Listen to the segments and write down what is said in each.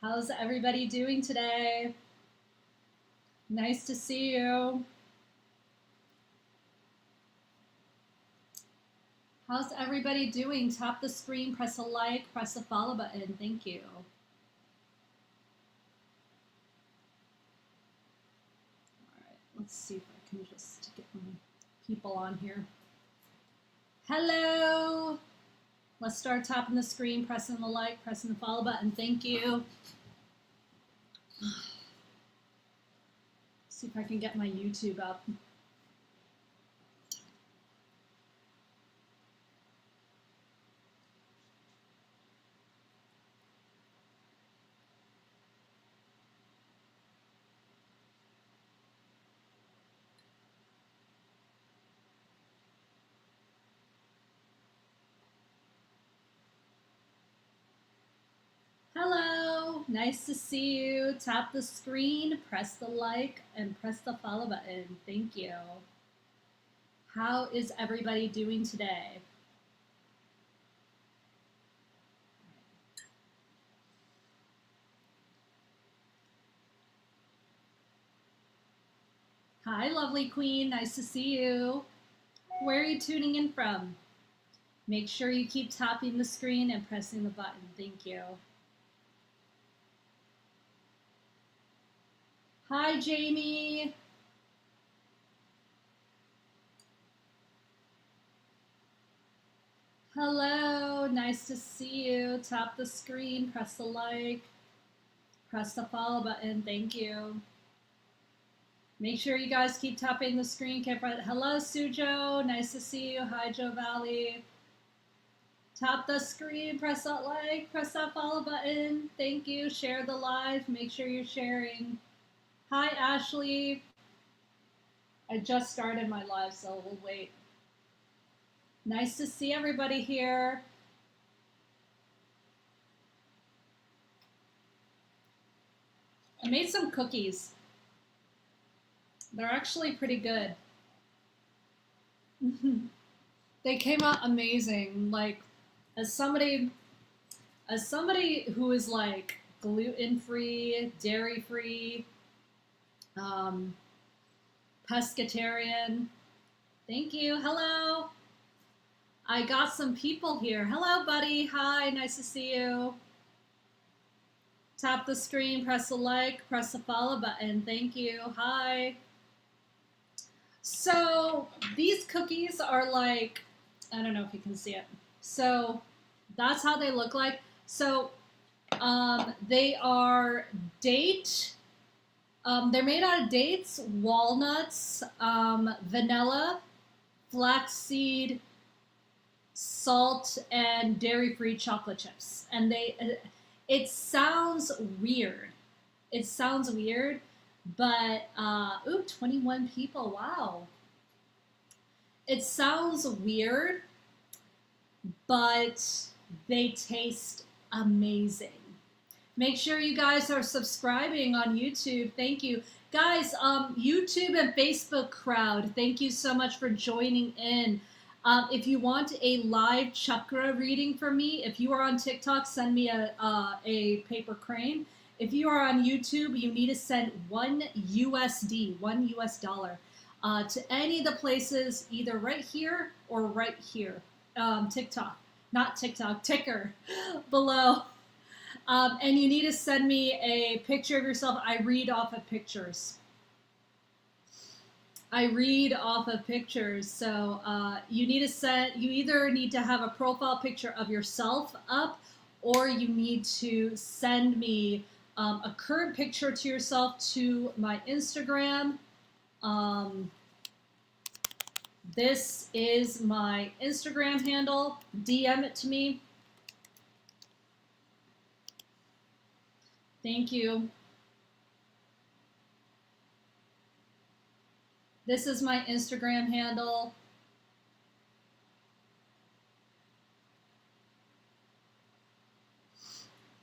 How's everybody doing today? Nice to see you. How's everybody doing? Tap the screen, press a like, press the follow button. Thank you. All right, let's see if I can just get my people on here. Hello. Let's start tapping the screen, pressing the like, pressing the follow button. Thank you. See if I can get my YouTube up. Hello, nice to see you. Tap the screen, press the like, and press the follow button. Thank you. How is everybody doing today? Hi, lovely queen. Nice to see you. Where are you tuning in from? Make sure you keep tapping the screen and pressing the button. Thank you. Hi, Jamie. Hello, nice to see you. Tap the screen, press the like, press the follow button. Thank you. Make sure you guys keep tapping the screen. Hello, Sujo. Nice to see you. Hi, Joe Valley. Tap the screen, press that like, press that follow button. Thank you. Share the live. Make sure you're sharing. Hi, Ashley. I just started my live, so we'll wait. Nice to see everybody here. I made some cookies. They're actually pretty good. They came out amazing. Like, as somebody who is like gluten-free, dairy-free, pescatarian. Thank you. Hello. I got some people here. Hello, buddy. Hi, nice to see you. Tap the screen, press the like, press the follow button. Thank you. Hi. So these cookies are like, I don't know if you can see it. So that's how they look like. So they are date. They're made out of dates, walnuts, vanilla, flaxseed, salt, and dairy-free chocolate chips. And it sounds weird. It sounds weird, but 21 people. Wow. It sounds weird, but they taste amazing. Make sure you guys are subscribing on YouTube. Thank you. Guys, YouTube and Facebook crowd, thank you so much for joining in. If you want a live chakra reading from me, if you are on TikTok, send me a paper crane. If you are on YouTube, you need to send $1 US dollar, to any of the places, either right here or right here. TikTok, not TikTok, ticker below. And you need to send me a picture of yourself. I read off of pictures. So you either need to have a profile picture of yourself up, or you need to send me a current picture to yourself to my Instagram. This is my Instagram handle. DM it to me. Thank you. This is my Instagram handle.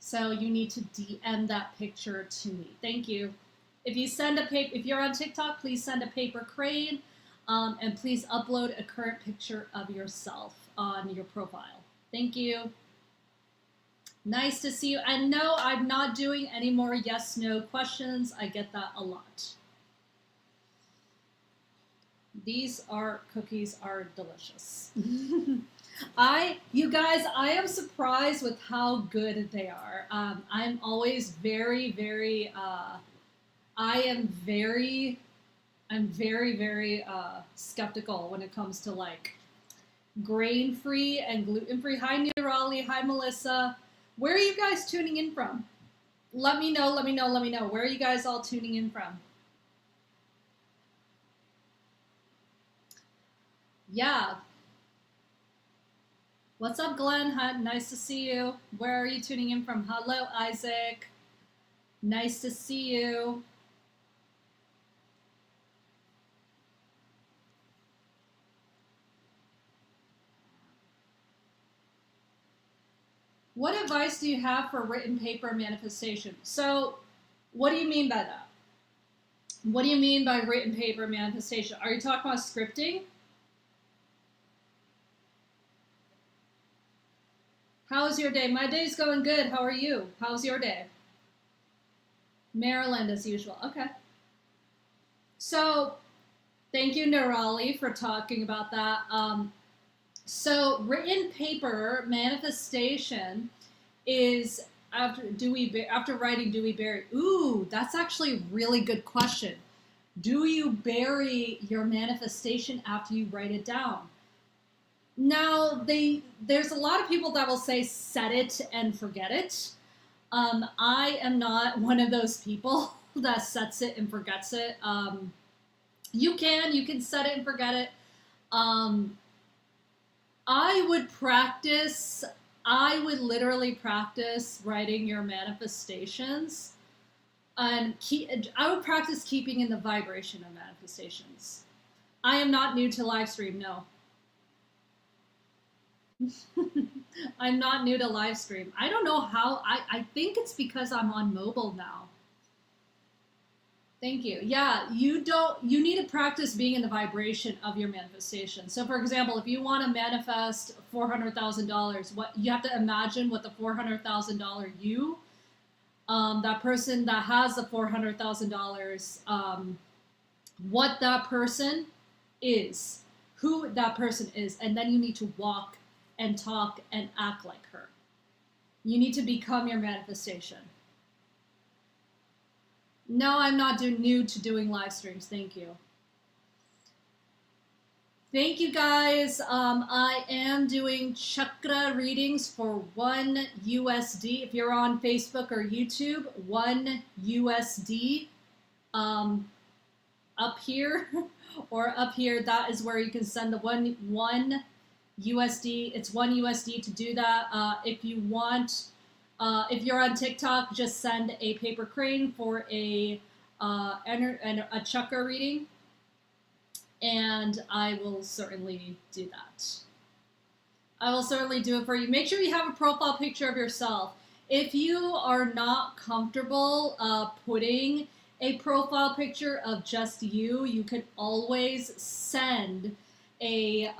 So you need to DM that picture to me. Thank you. If you're on TikTok, please send a paper crane, and please upload a current picture of yourself on your profile. Thank you. Nice to see you. And no, I'm not doing any more yes no questions. I get that a lot. These cookies are delicious. You guys, I am surprised with how good they are. I'm always very, I'm very skeptical when it comes to like grain free and gluten free. Hi, Nirali. Hi, Melissa. Where are you guys tuning in from? Let me know. Where are you guys all tuning in from? Yeah. What's up, Glenn? Hi, nice to see you. Where are you tuning in from? Hello, Isaac. Nice to see you. What advice do you have for written paper manifestation? So, what do you mean by that? What do you mean by written paper manifestation? Are you talking about scripting? How's your day? My day's going good. How are you? How's your day? Maryland as usual. Okay. So, thank you, Nirali, for talking about that. So, written paper manifestation is after writing, do we bury? Ooh, that's actually a really good question. Do you bury your manifestation after you write it down? Now, there's a lot of people that will say set it and forget it. I am not one of those people that sets it and forgets it. You can set it and forget it. I would literally practice writing your manifestations, and I would practice keeping in the vibration of manifestations. I am not new to live stream, no. I'm not new to live stream. I don't know how. I think it's because I'm on mobile now. Thank you. Yeah, you need to practice being in the vibration of your manifestation. So for example, if you want to manifest $400,000, what you have to imagine what the $400,000 you, that person that has the $400,000, what that person is, who that person is, and then you need to walk and talk and act like her. You need to become your manifestation. No, I'm not new to doing live streams. Thank you. Thank you, guys. I am doing chakra readings for $1 USD. If you're on Facebook or YouTube, $1 USD. Up here or up here, that is where you can send the one USD. It's $1 USD to do that. If you want. If you're on TikTok, just send a paper crane for a chakra reading, and I will certainly do that. I will certainly do it for you. Make sure you have a profile picture of yourself. If you are not comfortable putting a profile picture of just you, you can always send a.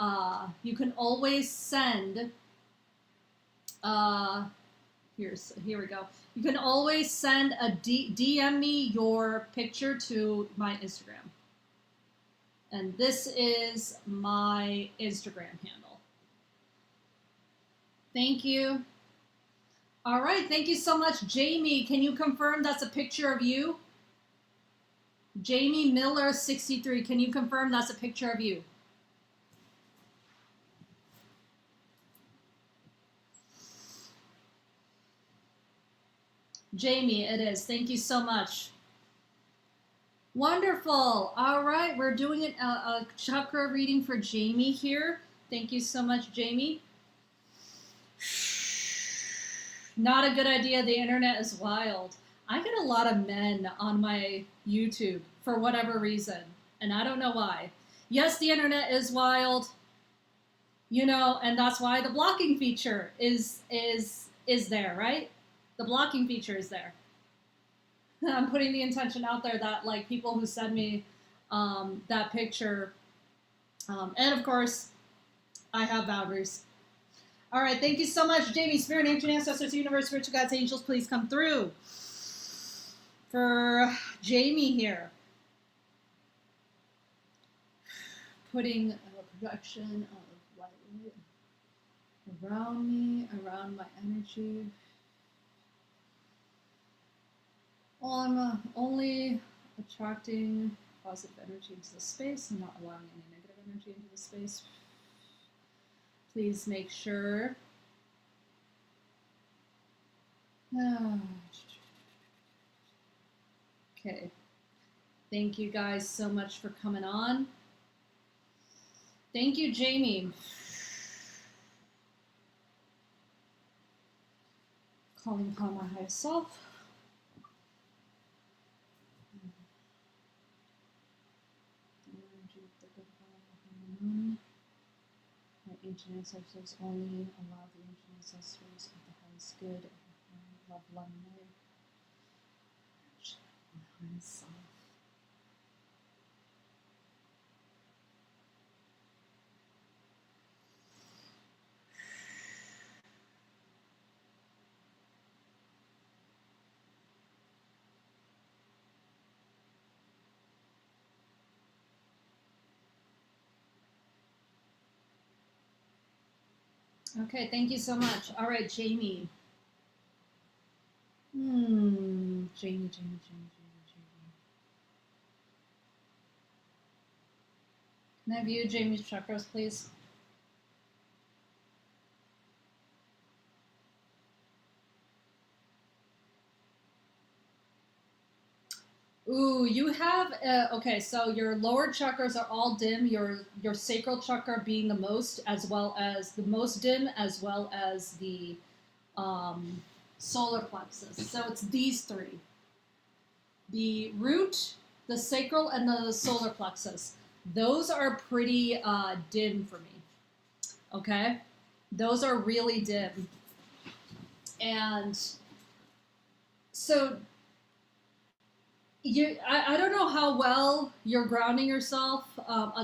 Here we go. You can always send a DM me your picture to my Instagram. And this is my Instagram handle. Thank you. All right, thank you so much. Jamie, can you confirm that's a picture of you? Jamie Miller 63, can you confirm that's a picture of you? Jamie, it is. Thank you so much. Wonderful. All right, we're doing a chakra reading for Jamie here. Thank you so much, Jamie. Not a good idea. The internet is wild. I get a lot of men on my YouTube for whatever reason, and I don't know why. Yes, the internet is wild, and that's why the blocking feature is there, right? The blocking feature is there. I'm putting the intention out there that like people who send me that picture, and of course, I have boundaries. All right, thank you so much, Jamie. Spirit, ancient ancestors, universe, spiritual guides, angels, please come through for Jamie here. Putting a projection of light around me, around my energy. I'm only attracting positive energy into the space. I'm not allowing any negative energy into the space. Please make sure. Okay. Thank you guys so much for coming on. Thank you, Jamie. Calling upon my higher self. My ancient ancestors only allow the ancient ancestors of the highest good and love lovingly. My higher self. Okay, thank you so much. All right, Jamie. Jamie. Can I view Jamie's chakras, please? Ooh, you have okay. So your lower chakras are all dim. Your sacral chakra being the most, as well as the most dim, as well as the solar plexus. So it's these three: the root, the sacral, and the solar plexus. Those are pretty dim for me. Okay, those are really dim, and so I don't know how well you're grounding yourself.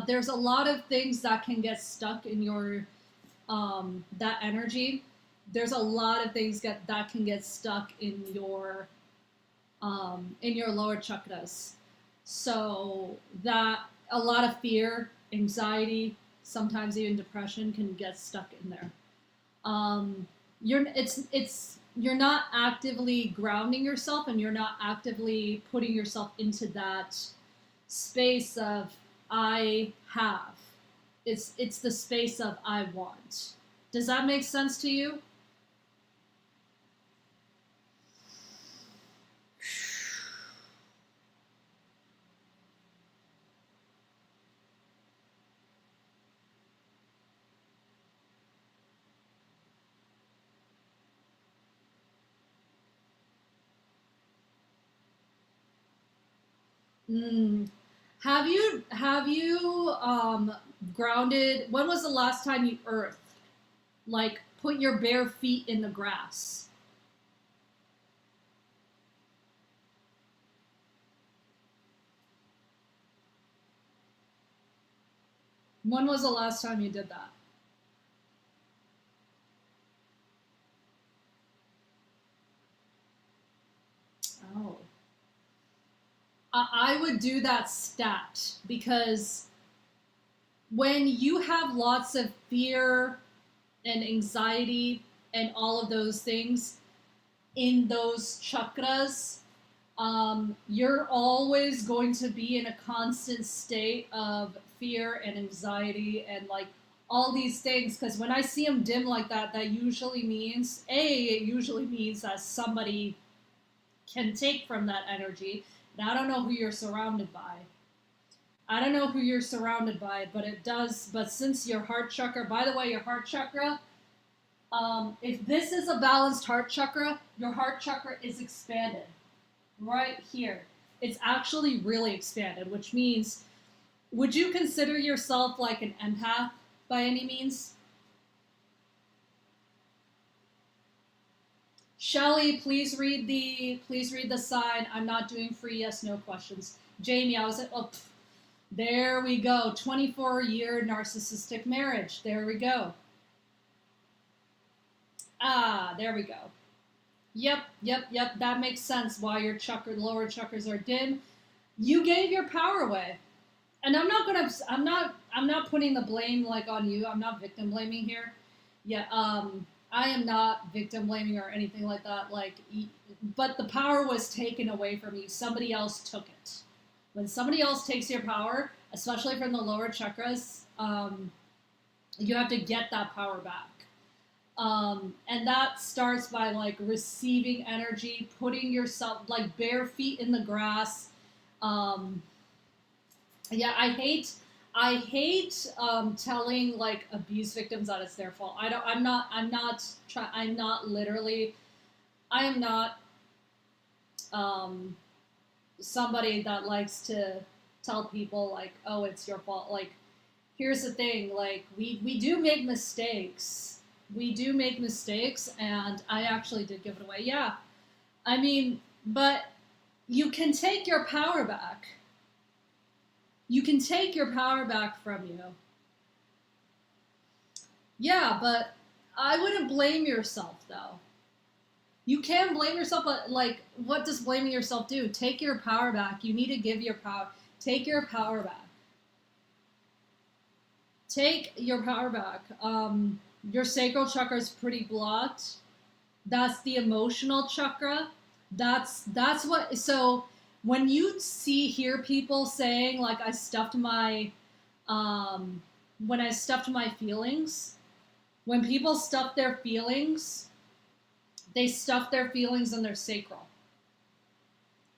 There's a lot of things that can get stuck in your that energy. There's a lot of things that can get stuck in your lower chakras. So that a lot of fear, anxiety, sometimes even depression can get stuck in there. You're not actively grounding yourself, and you're not actively putting yourself into that space of I have. It's the space of I want. Does that make sense to you? Have you grounded? When was the last time you earthed? Like put your bare feet in the grass. When was the last time you did that? Oh. I would do that stat because when you have lots of fear and anxiety and all of those things in those chakras, you're always going to be in a constant state of fear and anxiety and like all these things. Because when I see them dim like that, that usually means it usually means that somebody can take from that energy. And I don't know who you're surrounded by. I don't know who you're surrounded by, but it does. But since your heart chakra, by the way, your heart chakra, if this is a balanced heart chakra, your heart chakra is expanded right here. It's actually really expanded, which means, would you consider yourself like an empath by any means? Shelly, please read the sign. I'm not doing free yes no questions. Jamie, I was at there we go. 24-year narcissistic marriage. There we go. Ah, there we go. Yep. That makes sense why your lower chakras are dim. You gave your power away. And I'm not putting the blame like on you. I'm not victim blaming here. Yeah, I am not victim blaming or anything like that. But the power was taken away from you. Somebody else took it. When somebody else takes your power, especially from the lower chakras, you have to get that power back. And that starts by like receiving energy, putting yourself like bare feet in the grass. Um, yeah, I hate telling like abuse victims that it's their fault. I don't. I'm not literally. I am not um, somebody that likes to tell people like, oh, it's your fault. Like, here's the thing. Like, we do make mistakes. We do make mistakes, and I actually did give it away. Yeah, I mean, but you can take your power back. You can take your power back from you. Yeah, but I wouldn't blame yourself though. You can blame yourself, but like, what does blaming yourself do? Take your power back. You need to give your power. Take your power back. Take your power back. Your sacral chakra is pretty blocked. That's the emotional chakra. That's what. So when you hear people saying like, I stuffed my um, when I stuffed my feelings. When people stuff their feelings, they stuff their feelings in their sacral.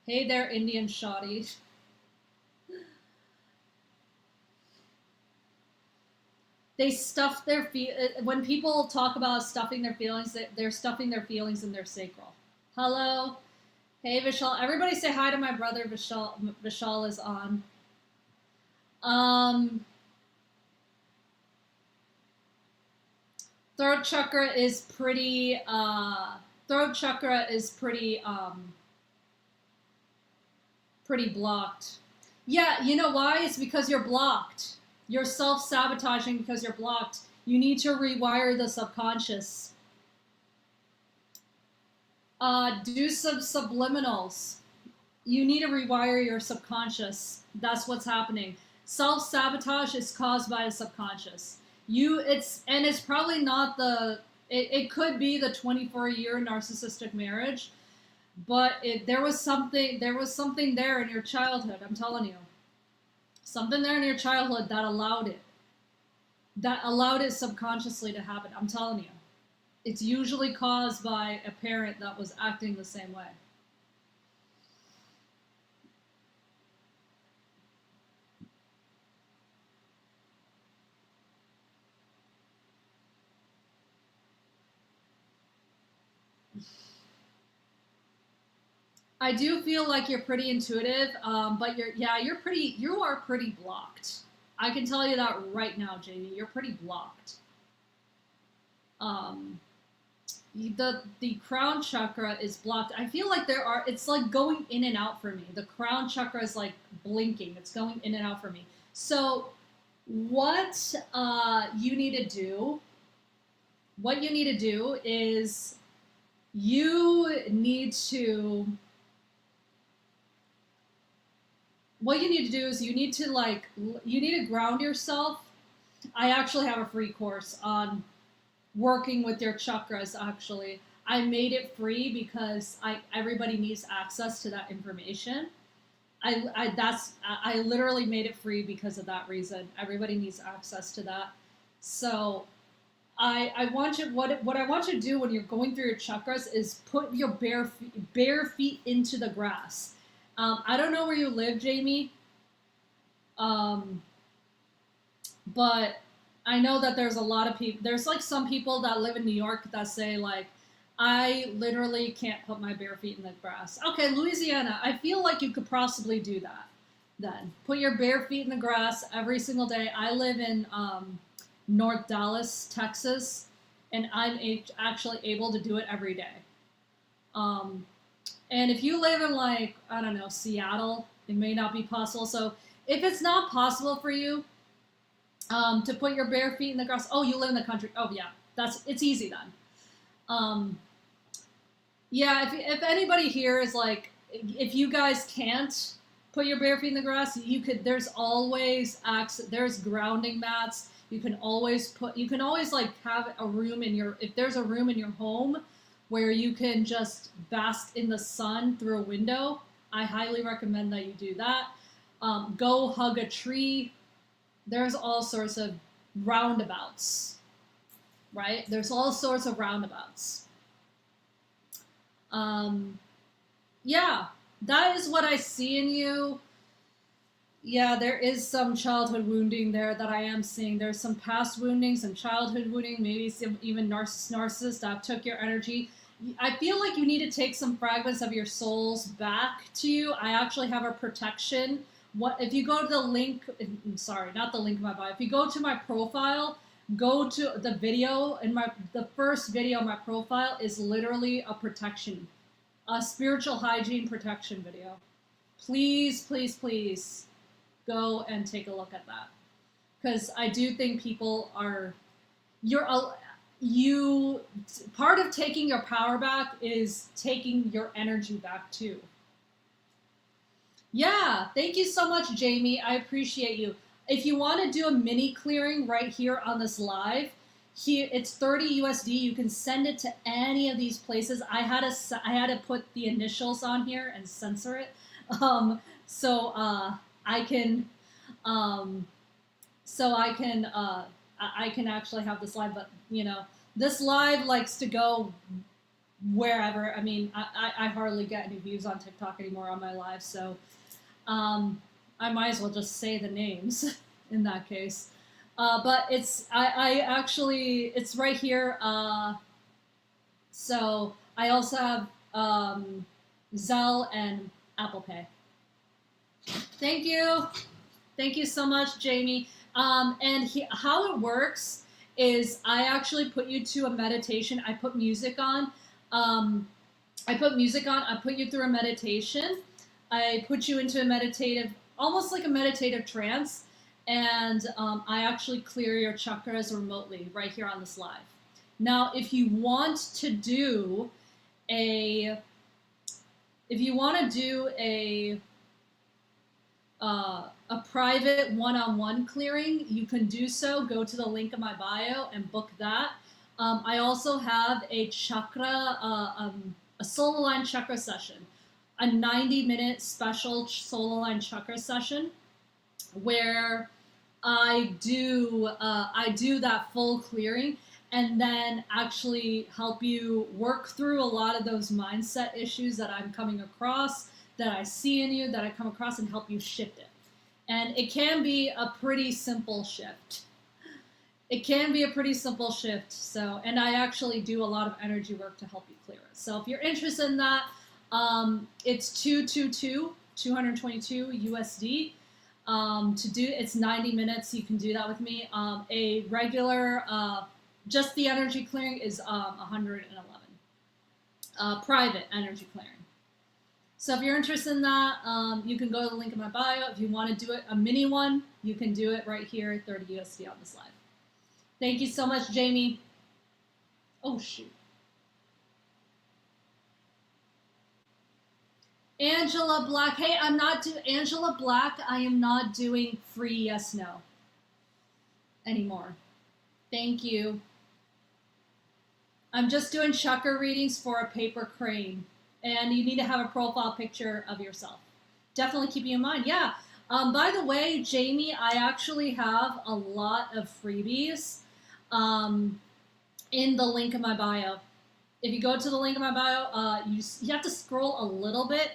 Hey there, Indian shoddy. They stuff their when people talk about stuffing their feelings, they're stuffing their feelings in their sacral. Hello, hey Vishal. Everybody say hi to my brother Vishal. Vishal is on. Um, throat chakra is pretty. Throat chakra is pretty blocked. Yeah, you know why? It's because you're blocked. You're self-sabotaging because you're blocked. You need to rewire the subconscious. Do some subliminals. You need to rewire your subconscious. That's what's happening. Self-sabotage is caused by the subconscious. It's probably not it could be the 24-year narcissistic marriage, but there was something there in your childhood. I'm telling you, something there in your childhood that allowed it subconsciously to happen. I'm telling you, it's usually caused by a parent that was acting the same way. I do feel like you're pretty intuitive, but you are pretty blocked. I can tell you that right now, Jamie. You're pretty blocked. Um, the crown chakra is blocked. I feel like it's like going in and out for me. The crown chakra is like blinking. It's going in and out for me. So what you need to do? What you need to do is you need to what you need to do is you need to ground yourself. I actually have a free course on working with your chakras. Actually, I made it free because everybody needs access to that information. I literally made it free because of that reason. Everybody needs access to that. So I want you what I want you to do when you're going through your chakras is put your bare feet into the grass. I don't know where you live, Jamie, um, but I know that there's a lot of people. There's like some people that live in New York that say like, I literally can't put my bare feet in the grass. Okay, Louisiana, I feel like you could possibly do that. Then put your bare feet in the grass every single day. I live in North Dallas, Texas, and I'm actually able to do it every day. Um, and if you live in like, I don't know, Seattle, it may not be possible. So if it's not possible for you to put your bare feet in the grass, oh, you live in the country. Oh yeah, it's easy then. Um, yeah, if anybody here is like, if you guys can't put your bare feet in the grass, you could. There's always access. There's grounding mats. You can always like have a room in your. If there's a room in your home where you can just bask in the sun through a window, I highly recommend that you do that. Go hug a tree. There's all sorts of roundabouts, right? There's all sorts of roundabouts. Um, yeah, that is what I see in you. Yeah, there is some childhood wounding there that I am seeing. There's some past wounding, some childhood wounding, maybe some even narcissist that took your energy. I feel like you need to take some fragments of your souls back to you. I actually have a protection. What if you go to the link? Sorry, not the link in my bio. If you go to my profile, go to the video. And the first video on my profile is literally a protection, a spiritual hygiene protection video. Please, please, please go and take a look at that, because I do think people are you part of taking your power back is taking your energy back too. Yeah, thank you so much, Jamie. I appreciate you. If you want to do a mini clearing right here on this live, here it's 30 USD. You can send it to any of these places. I had to put the initials on here and censor it, so I can I can actually have this live. But this live likes to go wherever. I mean, I hardly get any views on TikTok anymore on my live, so I might as well just say the names in that case. But I actually, it's right here. So I also have Zelle and Apple Pay. Thank you. Thank you so much, Jamie. And how it works is I actually put you to a meditation. I put music on. I put you through a meditation. I put you into a meditative, almost like a meditative trance. And I actually clear your chakras remotely right here on this live. Now, if you want to do a private one-on-one clearing, you can do so. Go to the link in my bio and book that. I also have a chakra, a soul aligned chakra session, a 90-minute special soul aligned chakra session, where I do that full clearing, and then actually help you work through a lot of those mindset issues that I'm coming across, that I see in you, that I come across, and help you shift it. And it can be a pretty simple shift. So, and I actually do a lot of energy work to help you clear it. So if you're interested in that, it's 222 USD. To do, it's 90 minutes. You can do that with me. A regular, just the energy clearing is 111. Private energy clearing. So if you're interested in that, you can go to the link in my bio. If you want to do it, a mini one, you can do it right here at 30 USD on this live. Thank you so much, Jamie. Oh, shoot. Angela Black. Hey, Angela Black, I am not doing free yes, no anymore. Thank you. I'm just doing chakra readings for a paper crane. And you need to have a profile picture of yourself. Definitely keeping in mind. Yeah. By the way, Jamie, I actually have a lot of freebies in the link in my bio. If you go to the link in my bio, you have to scroll a little bit.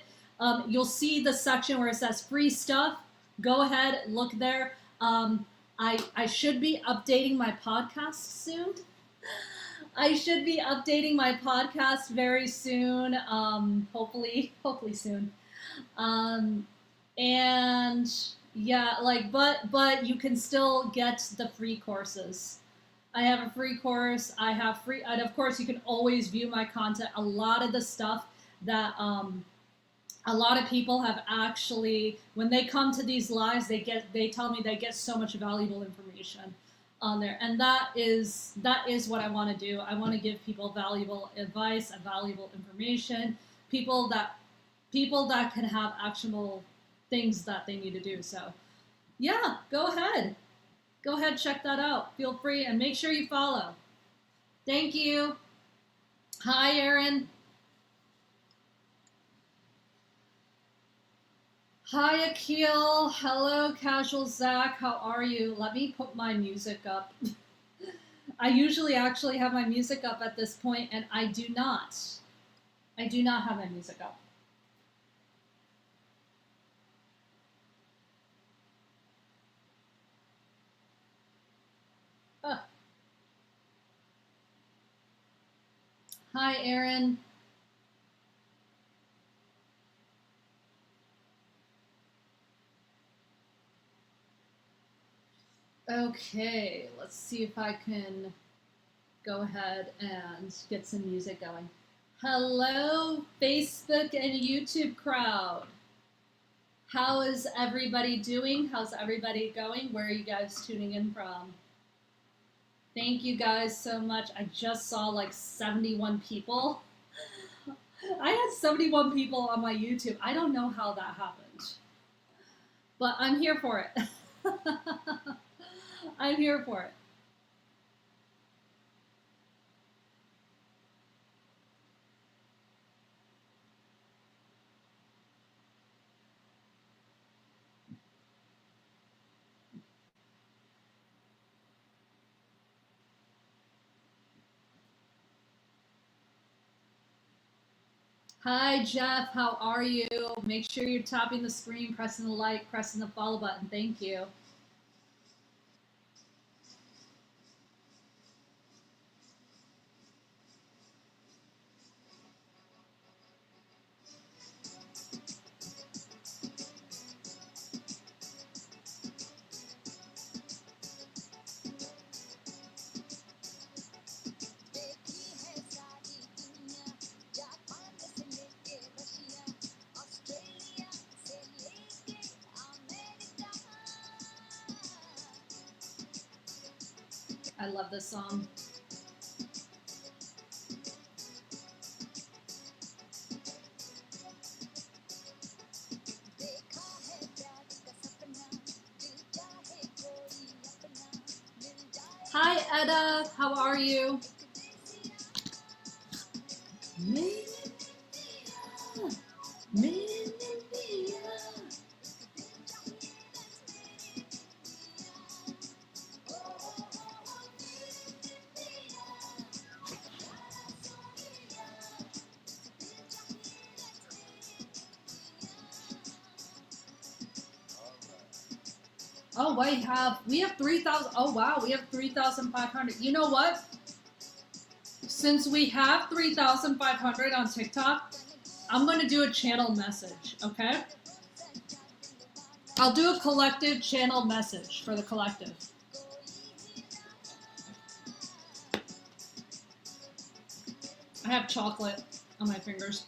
You'll see the section where it says free stuff. Go ahead, look there. I should be updating my podcast soon. I should be updating my podcast very soon. Hopefully soon. And yeah, but you can still get the free courses. I have a free course. And of course you can always view my content. A lot of the stuff that a lot of people have actually, when they come to these lives, they tell me they get so much valuable information. on there, and that is what I want to do. I want to give people valuable advice and valuable information, people that can have actionable things that they need to do. So yeah, go ahead, check that out. Feel free, and make sure you follow. Thank you. Hi, Aaron. Hi, Akil. Hello, Casual Zach. How are you? Let me put my music up. I usually actually have my music up at this point, and I do not. I do not have my music up. Oh. Hi, Aaron. Okay, let's see if I can go ahead and get some music going. Hello, Facebook and YouTube crowd. How is everybody doing? How's everybody going? Where are you guys tuning in from? Thank you guys so much. I just saw like 71 people. I had 71 people on my YouTube. I don't know how that happened, but I'm here for it. I'm here for it. Hi, Jeff. How are you? Make sure you're tapping the screen, pressing the like, pressing the follow button. Thank you. I love this song. Hi, Etta. How are you? Oh, we have 3,000. Oh, wow, we have 3,500. You know what? Since we have 3,500 on TikTok, I'm going to do a channel message, okay? I'll do a collective channel message for the collective. I have chocolate on my fingers.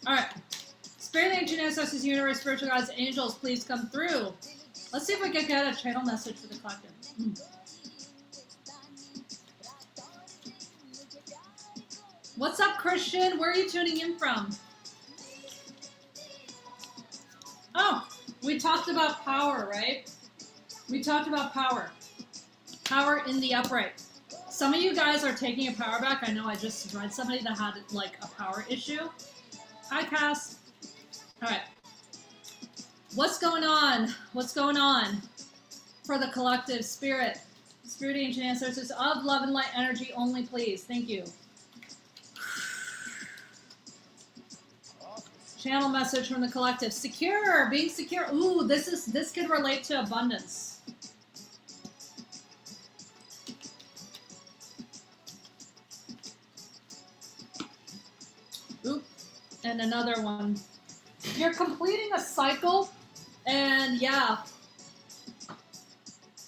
All right. Spirit, ancient ancestors, universe, spiritual guides, angels, please come through. Let's see if we can get a channel message for the collective. What's up, Christian? Where are you tuning in from? Oh, we talked about power, right? We talked about power. Power in the upright. Some of you guys are taking your power back. I know I just read somebody that had like a power issue. Hi, Cass. All right. What's going on? What's going on for the collective spirit? Spirit, ancient ancestors of love and light energy only, please. Thank you. Channel message from the collective. Secure, being secure. Ooh, this could relate to abundance. Oop, and another one. You're completing a cycle, and yeah,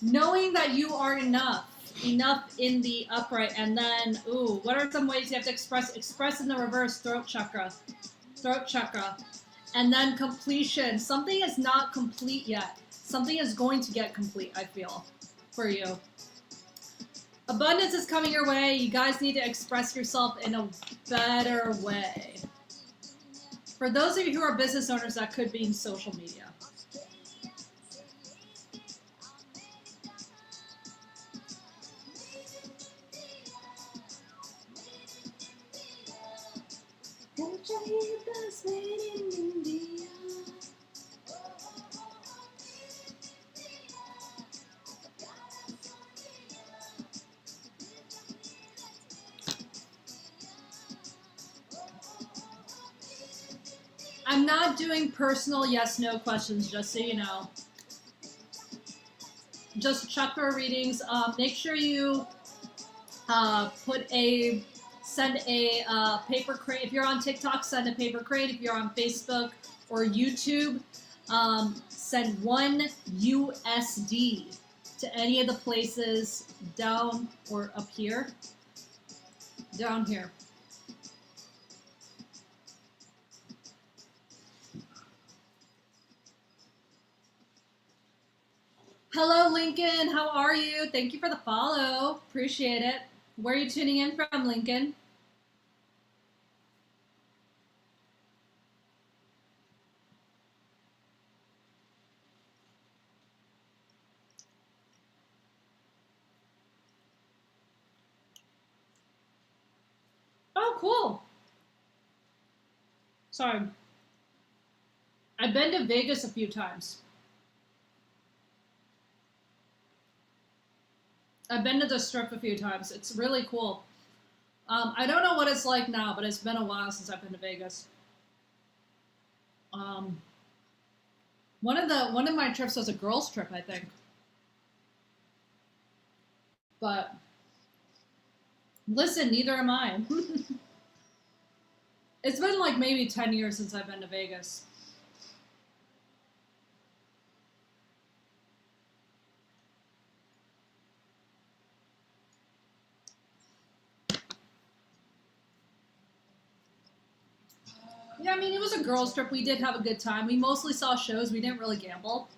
knowing that you are enough in the upright, and then, ooh, what are some ways you have to express in the reverse? Throat chakra, and then completion. Something is not complete yet. Something is going to get complete, I feel. for you. Abundance is coming your way. You guys need to express yourself in a better way. For those of you who are business owners, that could be in social media. I'm not doing personal yes/no questions, just so you know. Just chakra readings. Make sure you send a paper crane. If you're on TikTok, send a paper crane. If you're on Facebook or YouTube, send $1 USD to any of the places down or up here. Down here. Hello, Lincoln. How are you? Thank you for the follow. Appreciate it. Where are you tuning in from, Lincoln? Oh, cool. Sorry. I've been to Vegas a few times. I've been to the Strip a few times. It's really cool. I don't know what it's like now, but it's been a while since I've been to Vegas. One of my trips was a girls' trip, I think. But listen, neither am I. It's been like maybe 10 years since I've been to Vegas. Yeah, I mean, it was a girls' trip. We did have a good time. We mostly saw shows. We didn't really gamble.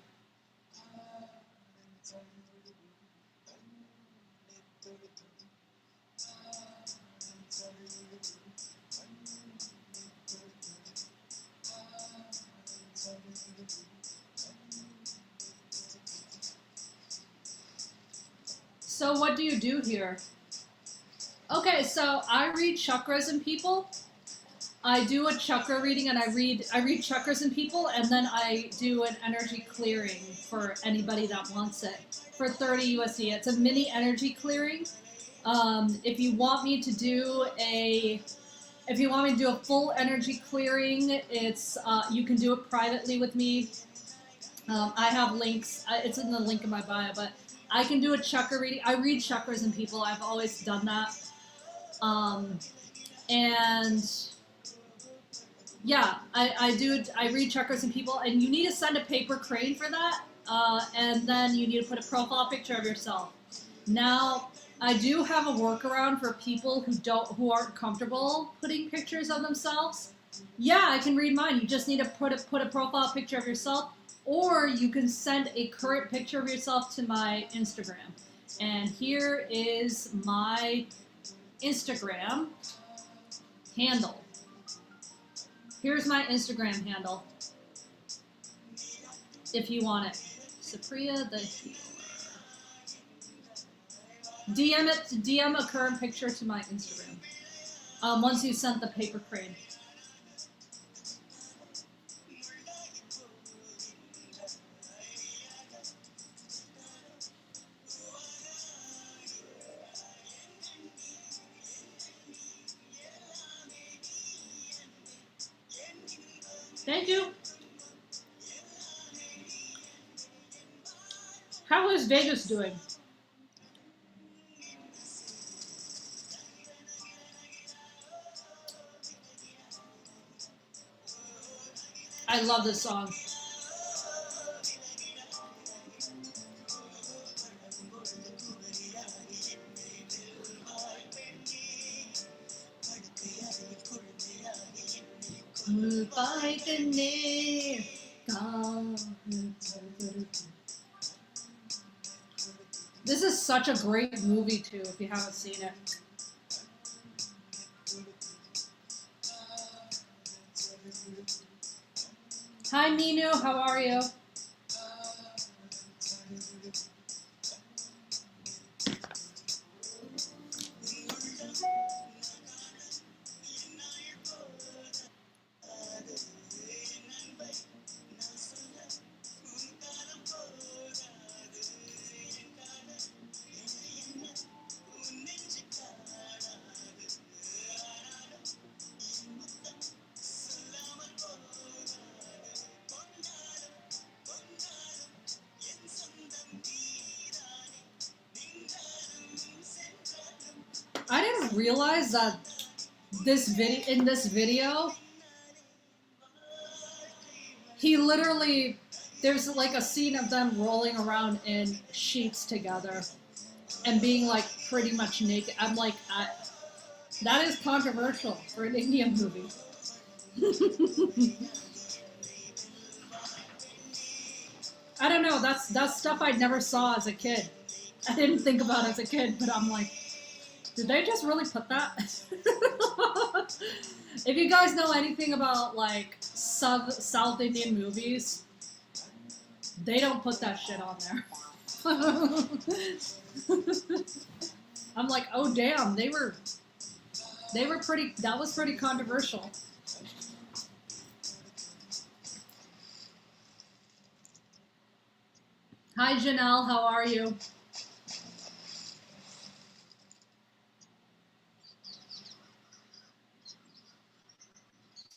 So what do you do here? Okay, so I read chakras in people. I do a chakra reading, and I read chakras in people, and then I do an energy clearing for anybody that wants it for 30 USD. It's a mini energy clearing. If you want me to do a full energy clearing, it's you can do it privately with me. I have links. It's in the link in my bio, but I can do a chakra reading. I read chakras in people. I've always done that. And yeah, I read chakras in people, and you need to send a paper crane for that. And then you need to put a profile picture of yourself. Now, I do have a workaround for people who aren't comfortable putting pictures of themselves. Yeah, I can read mine. You just need to put a profile picture of yourself, or you can send a current picture of yourself to my Instagram. And here is my Instagram handle. Here's my Instagram handle. If you want it. Supriya the Healer. DM a current picture to my Instagram. Once you sent the paper crane. Thank you. How is Vegas doing? I love this song. This is such a great movie too, if you haven't seen it. Hi Minu, how are you? I didn't realize that in this video, he literally, there's like a scene of them rolling around in sheets together and being like pretty much naked. I'm like, that is controversial for an Indian movie. I don't know. That's stuff I never saw as a kid. I didn't think about as a kid, but I'm like, did they just really put that? If you guys know anything about like South Indian movies, they don't put that shit on there. I'm like, oh damn, they were pretty. That was pretty controversial. Hi Janelle, how are you?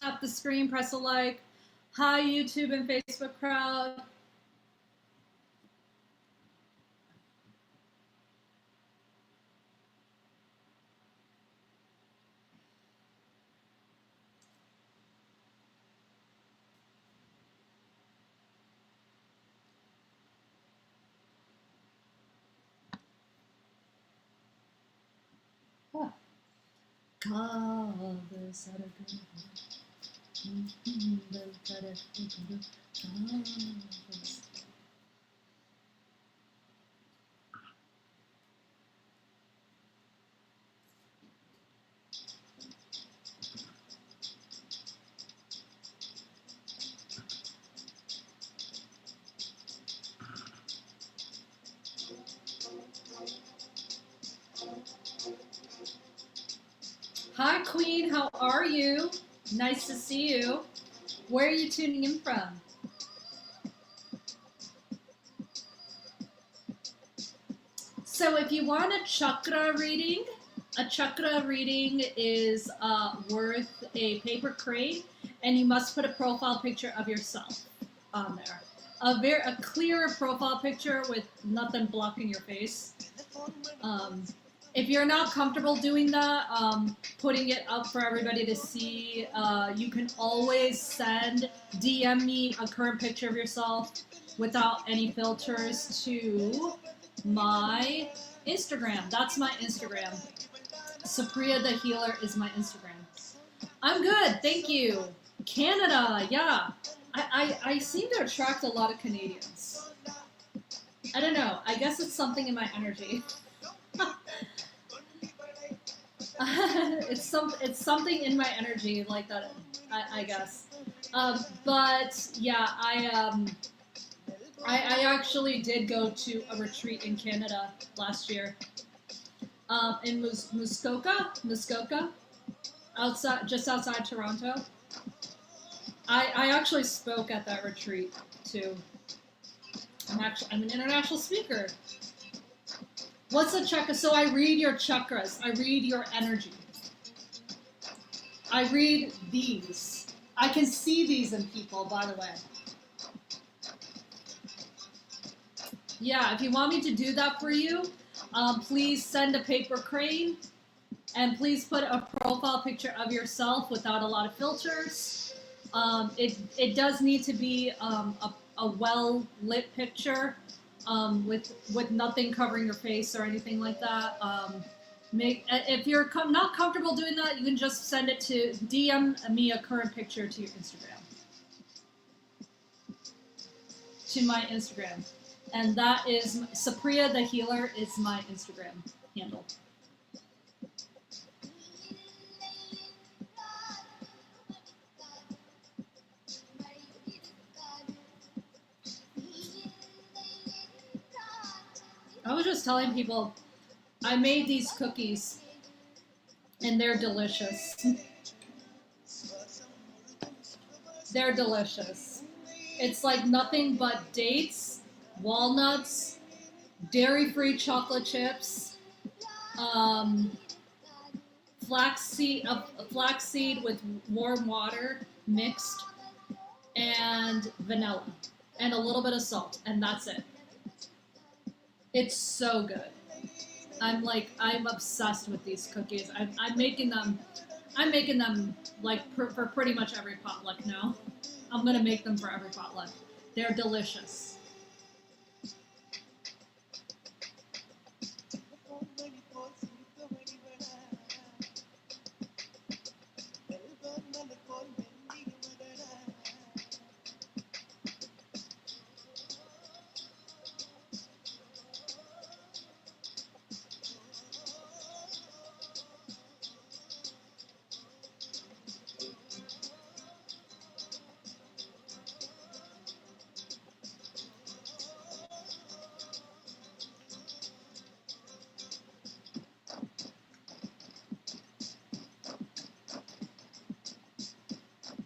Tap the screen, press a like. Hi YouTube and Facebook crowd. Oh. Hi Queen, how are you? Nice to see you. Where are you tuning in from? So if you want a chakra reading is worth a paper crate, and you must put a profile picture of yourself on there. A clear profile picture with nothing blocking your face. If you're not comfortable doing that, putting it up for everybody to see, you can always DM me a current picture of yourself without any filters to my Instagram. That's my Instagram. Supriya the Healer is my Instagram. I'm good, thank you. Canada, yeah. I seem to attract a lot of Canadians. I don't know. I guess it's something in my energy. It's something in my energy like that. I guess. But yeah, I actually did go to a retreat in Canada last year. In Muskoka, just outside Toronto. I actually spoke at that retreat too. I'm an international speaker. What's a chakra? So I read your chakras. I read your energy. I read these. I can see these in people, by the way. Yeah, if you want me to do that for you, please send a paper crane, and please put a profile picture of yourself without a lot of filters. It does need to be a well lit picture, with nothing covering your face or anything like that. If you're not comfortable doing that, you can just send it to DM me a current picture to your Instagram. To my Instagram. And that is Supriya the Healer is my Instagram handle. I was just telling people I made these cookies and they're delicious. They're delicious. It's like nothing but dates, walnuts, dairy-free chocolate chips, um, flaxseed with warm water mixed, and vanilla, and a little bit of salt, and that's it. It's so good. I'm obsessed with these cookies. I'm making them. I'm making them like for pretty much every potluck now. I'm gonna make them for every potluck. They're delicious.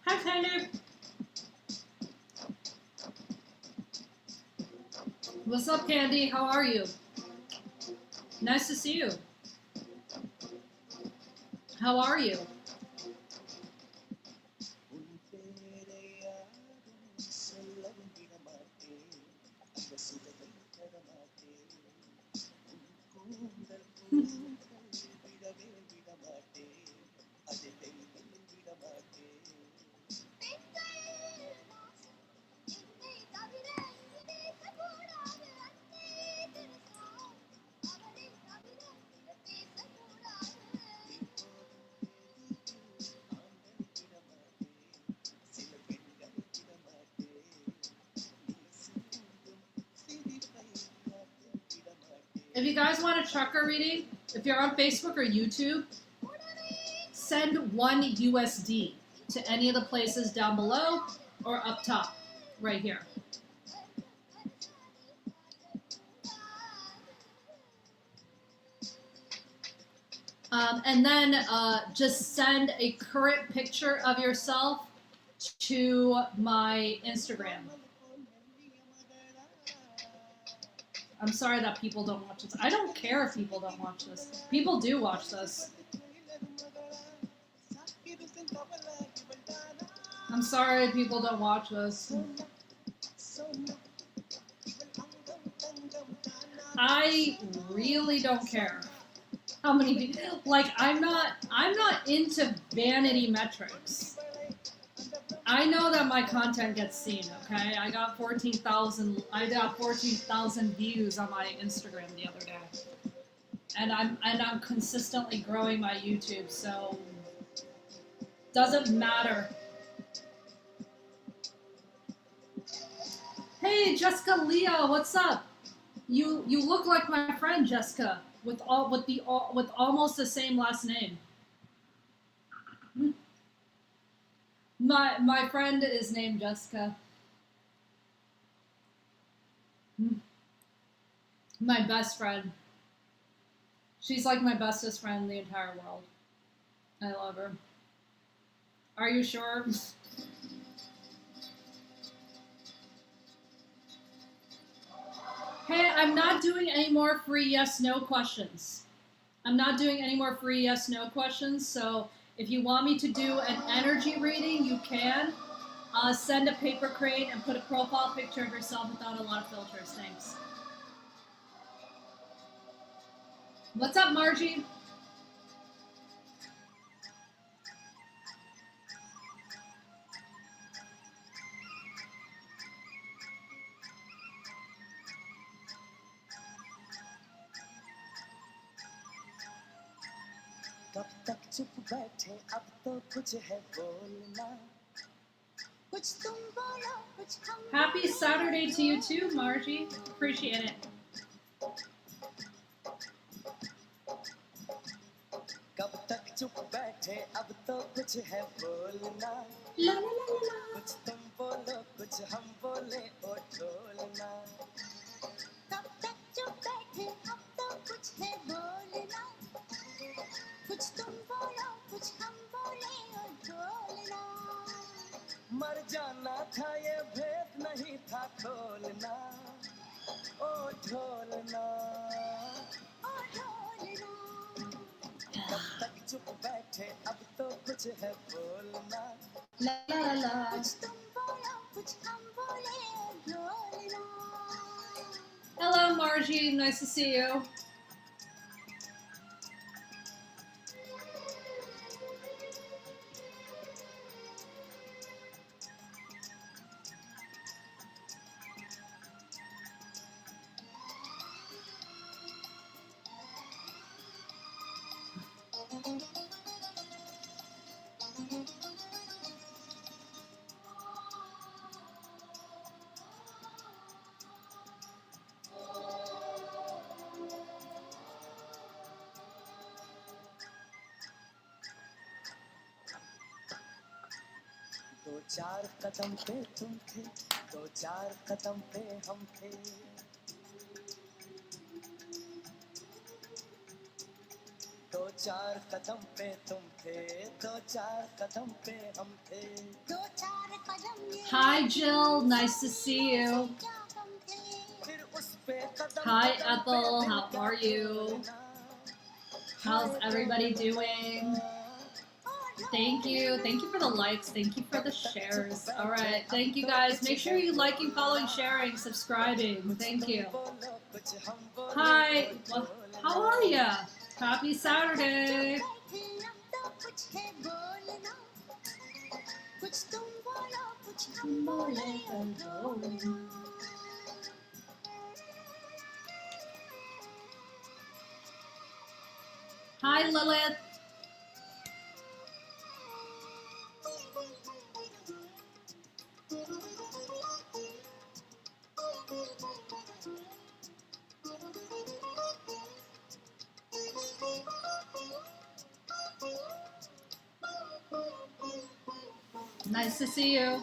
Hi, Tanner. What's up, Candy? How are you? Nice to see you. How are you? If you guys want a chakra reading, if you're on Facebook or YouTube, send 1 USD to any of the places down below or up top, right here. And then just send a current picture of yourself to my Instagram. I'm sorry that people don't watch this. I don't care if people don't watch this. People do watch this. I'm sorry people don't watch this. I really don't care how many people. Like, I'm not into vanity metrics. I know that my content gets seen, okay? I got 14,000 views on my Instagram the other day. And I'm consistently growing my YouTube, so doesn't matter. Hey, Jessica Leah, what's up? You look like my friend Jessica with almost the same last name. My friend is named Jessica. My best friend. She's like my bestest friend in the entire world. I love her. Are you sure? Hey, I'm not doing any more free yes/no questions. I'm not doing any more free yes/no questions, so if you want me to do an energy reading, you can. Send a paper crate and put a profile picture of yourself without a lot of filters. Thanks. What's up, Margie? कब तक चुप बैठे अब तो कुछ है बोलना Happy Saturday to you too, Margie. Appreciate it. कब तक चुप बैठे अब तो कुछ है बोलना La la la la la. कुछ तुम बोलो कुछ हम बोले ओ ढोलना कब तक चुप बैठे अब तो कुछ है बोलना कुछ तुम बोलो कुछ हम बोले ओ ढोलना मर जाना था ये भेद नहीं था खोलना ओ ढोलना ओ ढोलना कब तक चुप बैठे अब तो कुछ है बोलना La la la. कुछ तुम बोलो कुछ हम बोले ढोलना Hello, Margie. Nice to see you. दो चार कदम पे तुम थे दो चार कदम पे हम थे दो चार कदम पे तुम थे दो चार कदम पे हम थे दो चार कदम Hi, Jill. Nice to see you. फिर उस पे कदम Hi, Ethel. How are you? How's everybody doing? Thank you. Thank you for the likes. Thank you for the shares. All right. Thank you, guys. Make sure you liking, following, sharing, subscribing. Thank you. Hi. Well, how are you? Happy Saturday. Hi, Lilith. Nice to see you.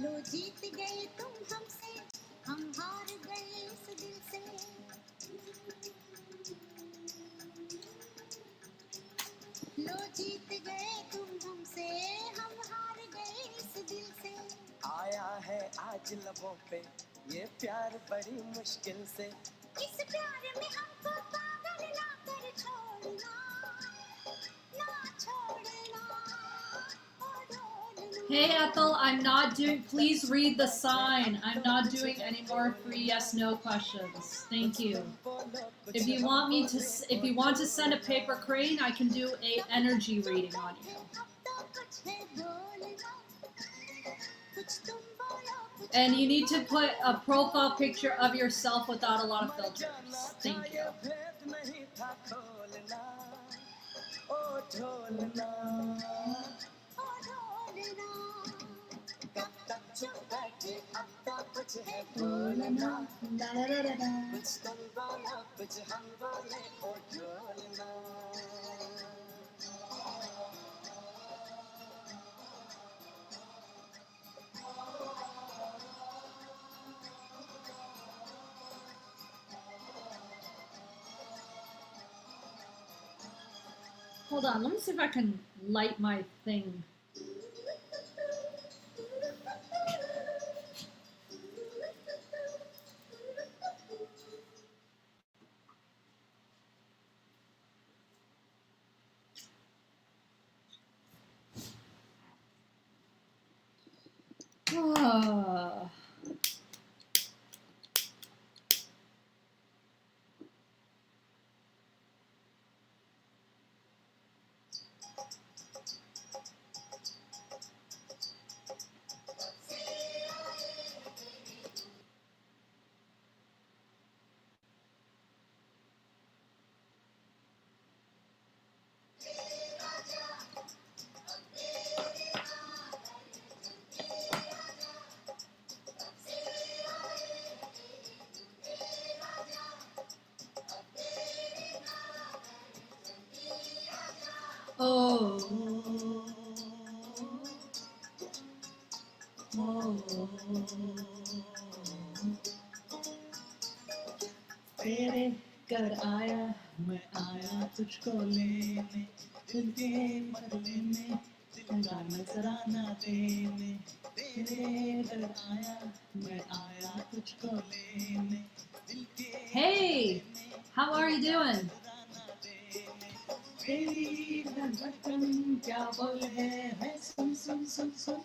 लो जीत गए तुम हमसे हम हार गए इस दिल से लो जीत गए तुम हमसे हम हार गए इस दिल से आया है आज लबों पे ये प्यार बड़ी मुश्किल से इस प्यार में हमको पागल ना कर छोड़ना ना छोड़ना Hey, Ethel, I'm not doing, please read the sign. I'm not doing any more free yes, no questions. Thank you. If you want me to, if you want to send a paper crane, I can do a energy reading on you. And you need to put a profile picture of yourself without a lot of filters. Thank you. Hold on, let me see if I can light my thing. Ah. Oh. Oh. तेरे घर आया मैं आया तुझको लेने दिल के बदले में दिल का नजराना देने तेरे घर आया मैं आया तुझको लेने दिल के Hey, how are you doing? तेरी धड़कन क्या बोल है सुन सुन सुन सुन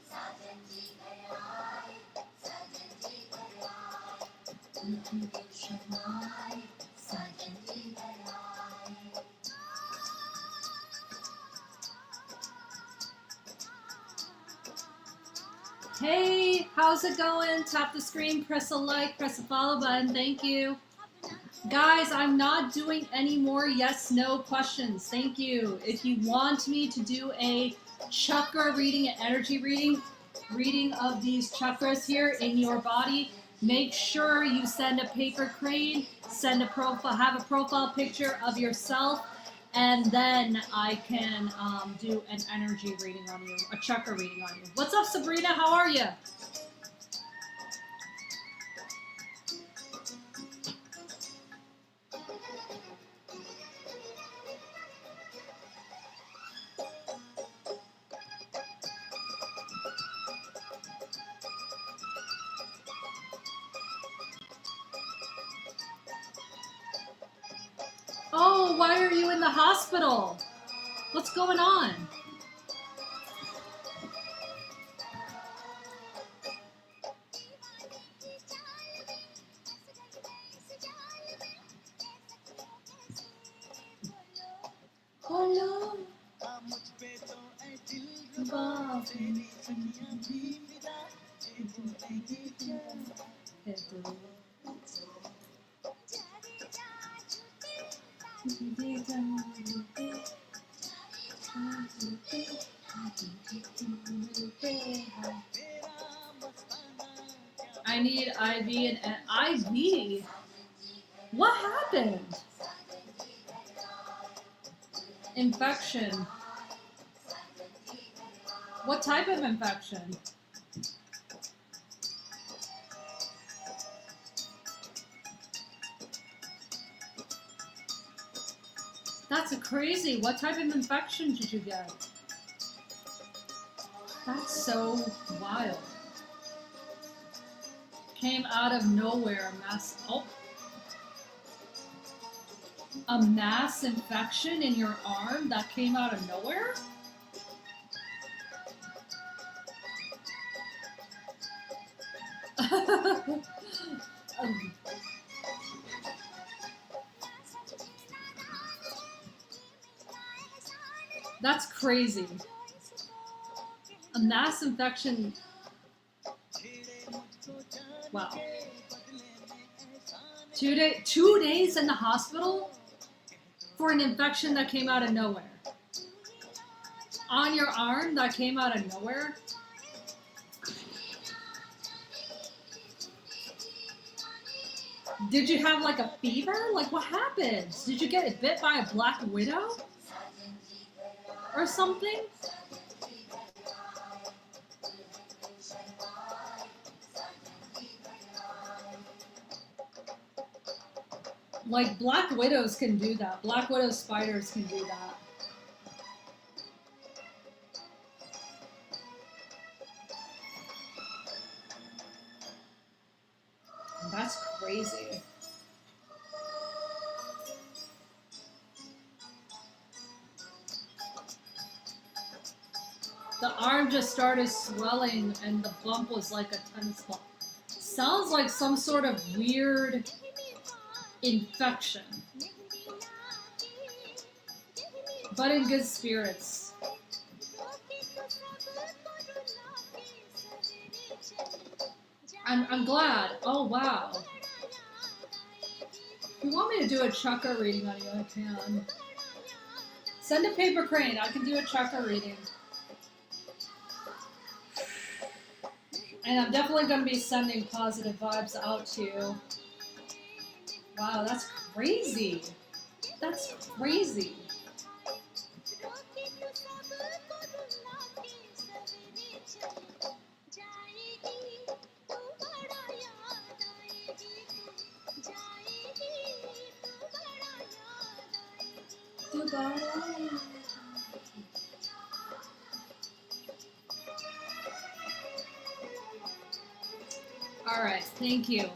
Hey, how's it going? Tap the screen, press a like, press the follow button. Thank you. Guys, I'm not doing any more yes, no questions. Thank you. If you want me to do a chakra reading, an energy reading of these chakras here in your body, make sure you send a paper crane, send a profile, have a profile picture of yourself, and then I can do an energy reading on you, a chakra reading on you. What's up, Sabrina? How are you? Oh, why are you in the hospital? What's going on? Hello. I need IV and IV. What happened? Infection. What type of infection? That's crazy. What type of infection did you get? That's so wild. Came out of nowhere. A mass infection in your arm that came out of nowhere? That's crazy. A mass infection. Wow. 2 days in the hospital for an infection that came out of nowhere. On your arm that came out of nowhere. Did you have like a fever? Like what happened? Did you get bit by a black widow? Or something? Like black widows can do that. Black widow spiders can do that. That's crazy. The arm just started swelling and the bump was like a tennis ball. Sounds like some sort of weird infection. But in good spirits. I'm glad. Oh, wow. If you want me to do a chakra reading on you, I can. Send a paper crane. I can do a chakra reading. And I'm definitely going to be sending positive vibes out to you. Wow, that's crazy. That's crazy. All right, thank you.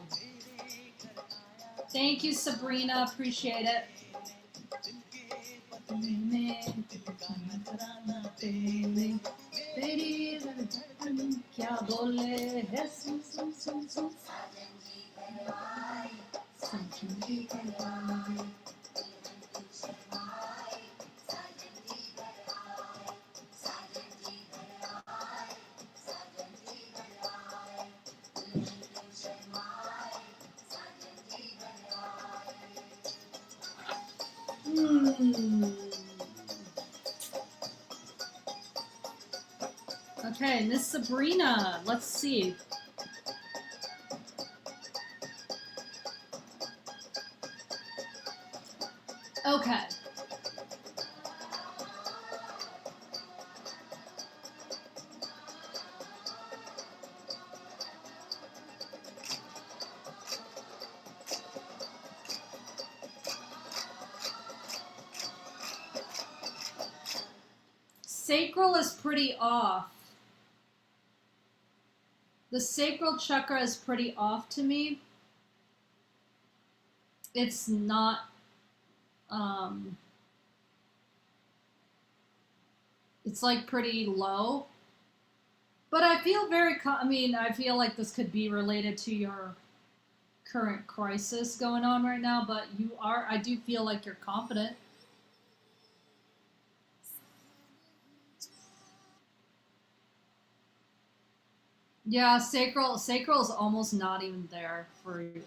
Thank you, Sabrina. Appreciate it. Okay, Miss Sabrina, let's see. Okay. Sacral is pretty off. The sacral chakra is pretty off to me. It's not, it's like pretty low. But I feel I feel like this could be related to your current crisis going on right now, but I do feel like you're confident. Yeah, sacral is almost not even there for you.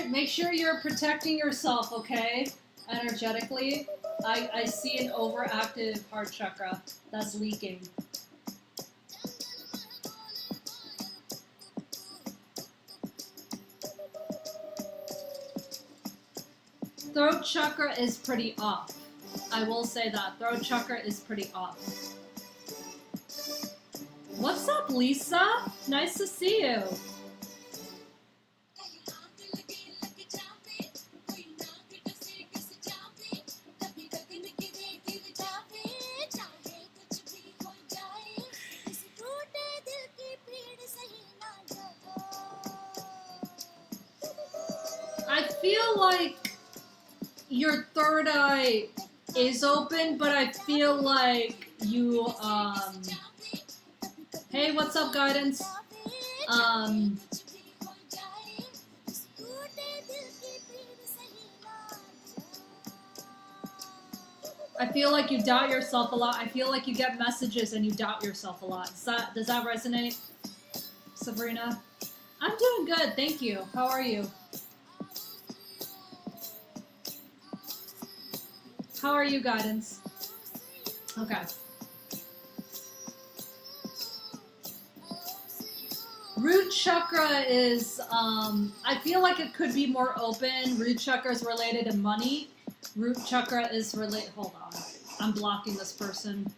Make sure you're protecting yourself, okay? Energetically. I see an overactive heart chakra that's leaking. Throat chakra is pretty off. I will say that. Throat chakra is pretty off. What's up, Lisa? Nice to see you. I feel like your third eye is open, but I feel like you, hey, what's up, Guidance? I feel like you doubt yourself a lot. I feel like you get messages and you doubt yourself a lot. Does that resonate, Sabrina? I'm doing good, thank you. How are you? How are you, Guidance? Okay. Root chakra is, I feel like it could be more open. Root chakra is related to money. Root chakra is related, hold on. I'm blocking this person.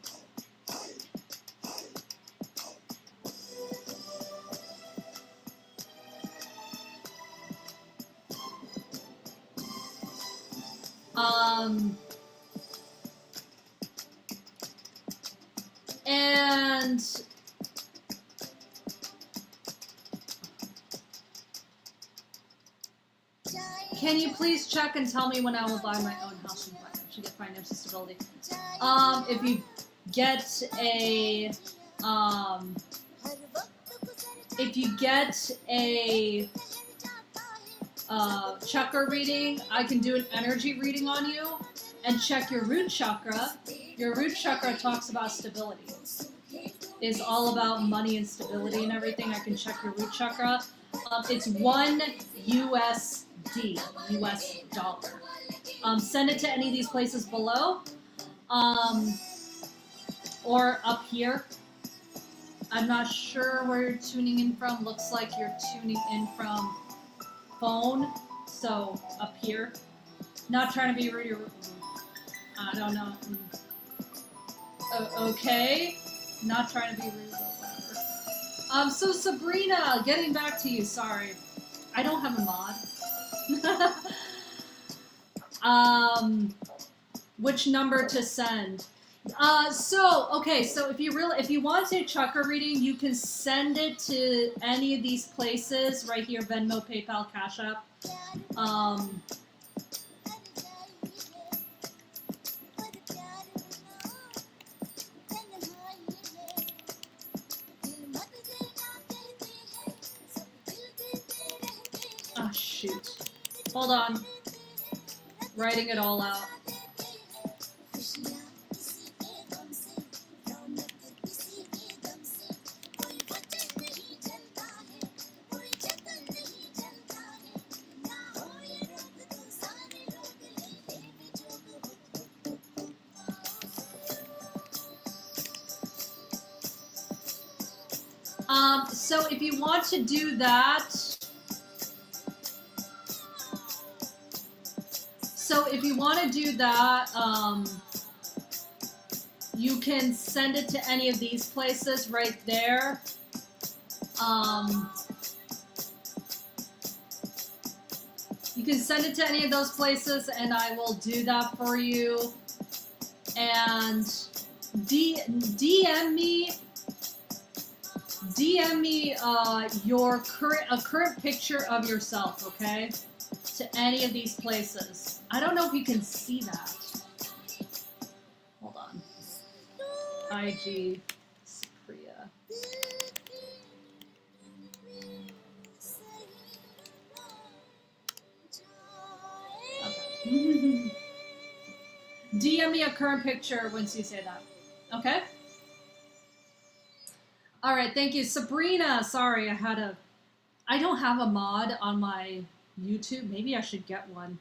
And can you please check and tell me when I will buy my own house and to get financial stability? If you get a chakra reading, I can do an energy reading on you and check your root chakra. Your root chakra talks about stability. Is all about money and stability and everything. I can check your root chakra. It's $1 USD, US dollar. Send it to any of these places below, or up here. I'm not sure where you're tuning in from. Looks like you're tuning in from phone, so up here. Not trying to be rude. I don't know. Okay. Not trying to be rude, but whatever. So Sabrina, getting back to you. Sorry, I don't have a mod. Which number to send? Okay, so if you want a chakra reading, you can send it to any of these places right here: Venmo, PayPal, Cash App. Oh shoot! Hold on. Writing it all out. So if you want to do that, you can send it to any of these places right there. You can send it to any of those places, and I will do that for you. And DM me your current picture of yourself, okay? To any of these places. I don't know if you can see that. Hold on. IG Supriya. Okay. DM me a current picture once you say that. Okay? Alright, thank you. Sabrina, sorry, I don't have a mod on my YouTube. Maybe I should get one.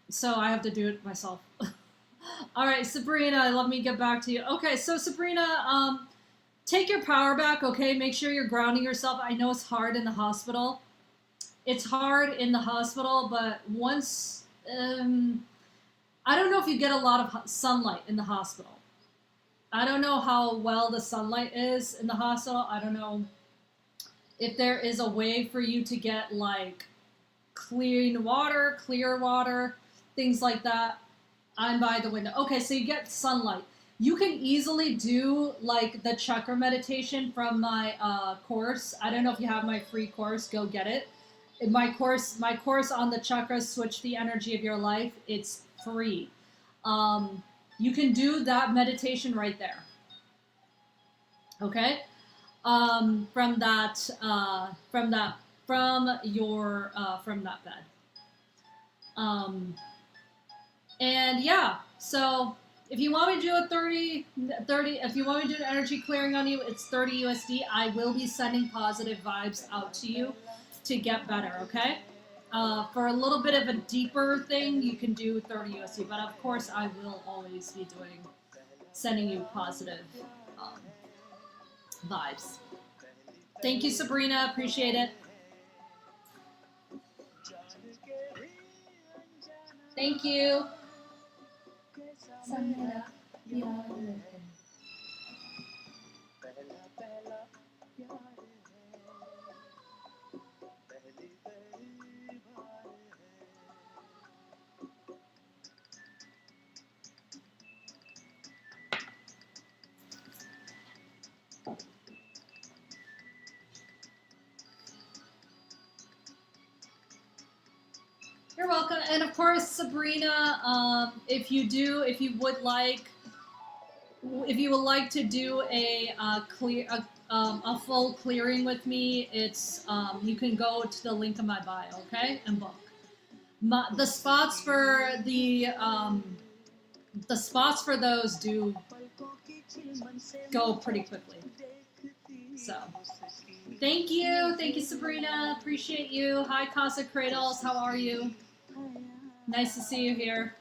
So I have to do it myself. Alright, Sabrina, let me get back to you. Okay, so Sabrina, take your power back, okay? Make sure you're grounding yourself. I know it's hard in the hospital. It's hard in the hospital, but once, I don't know if you get a lot of sunlight in the hospital. I don't know how well the sunlight is in the hospital. I don't know if there is a way for you to get like clear water, things like that. I'm by the window. Okay, so you get sunlight. You can easily do like the chakra meditation from my course. I don't know if you have my free course. Go get it. In my course on the chakras, Switch the Energy of Your Life. It's free. You can do that meditation right there. Okay, from that bed. And yeah, so if you want me to do a 30, if you want me to do an energy clearing on you, it's 30 USD. I will be sending positive vibes out to you to get better, okay? For a little bit of a deeper thing, you can do 30 USD, but of course I will always be sending you positive vibes. Thank you, Sabrina. Appreciate it. Thank you. You're welcome. And of course, Sabrina, if you would like to do a full clearing with me, it's you can go to the link in my bio, okay, and book. The spots for those do go pretty quickly. So. Thank you, Sabrina. Appreciate you. Hi, Casa Cradles. How are you? Nice to see you here.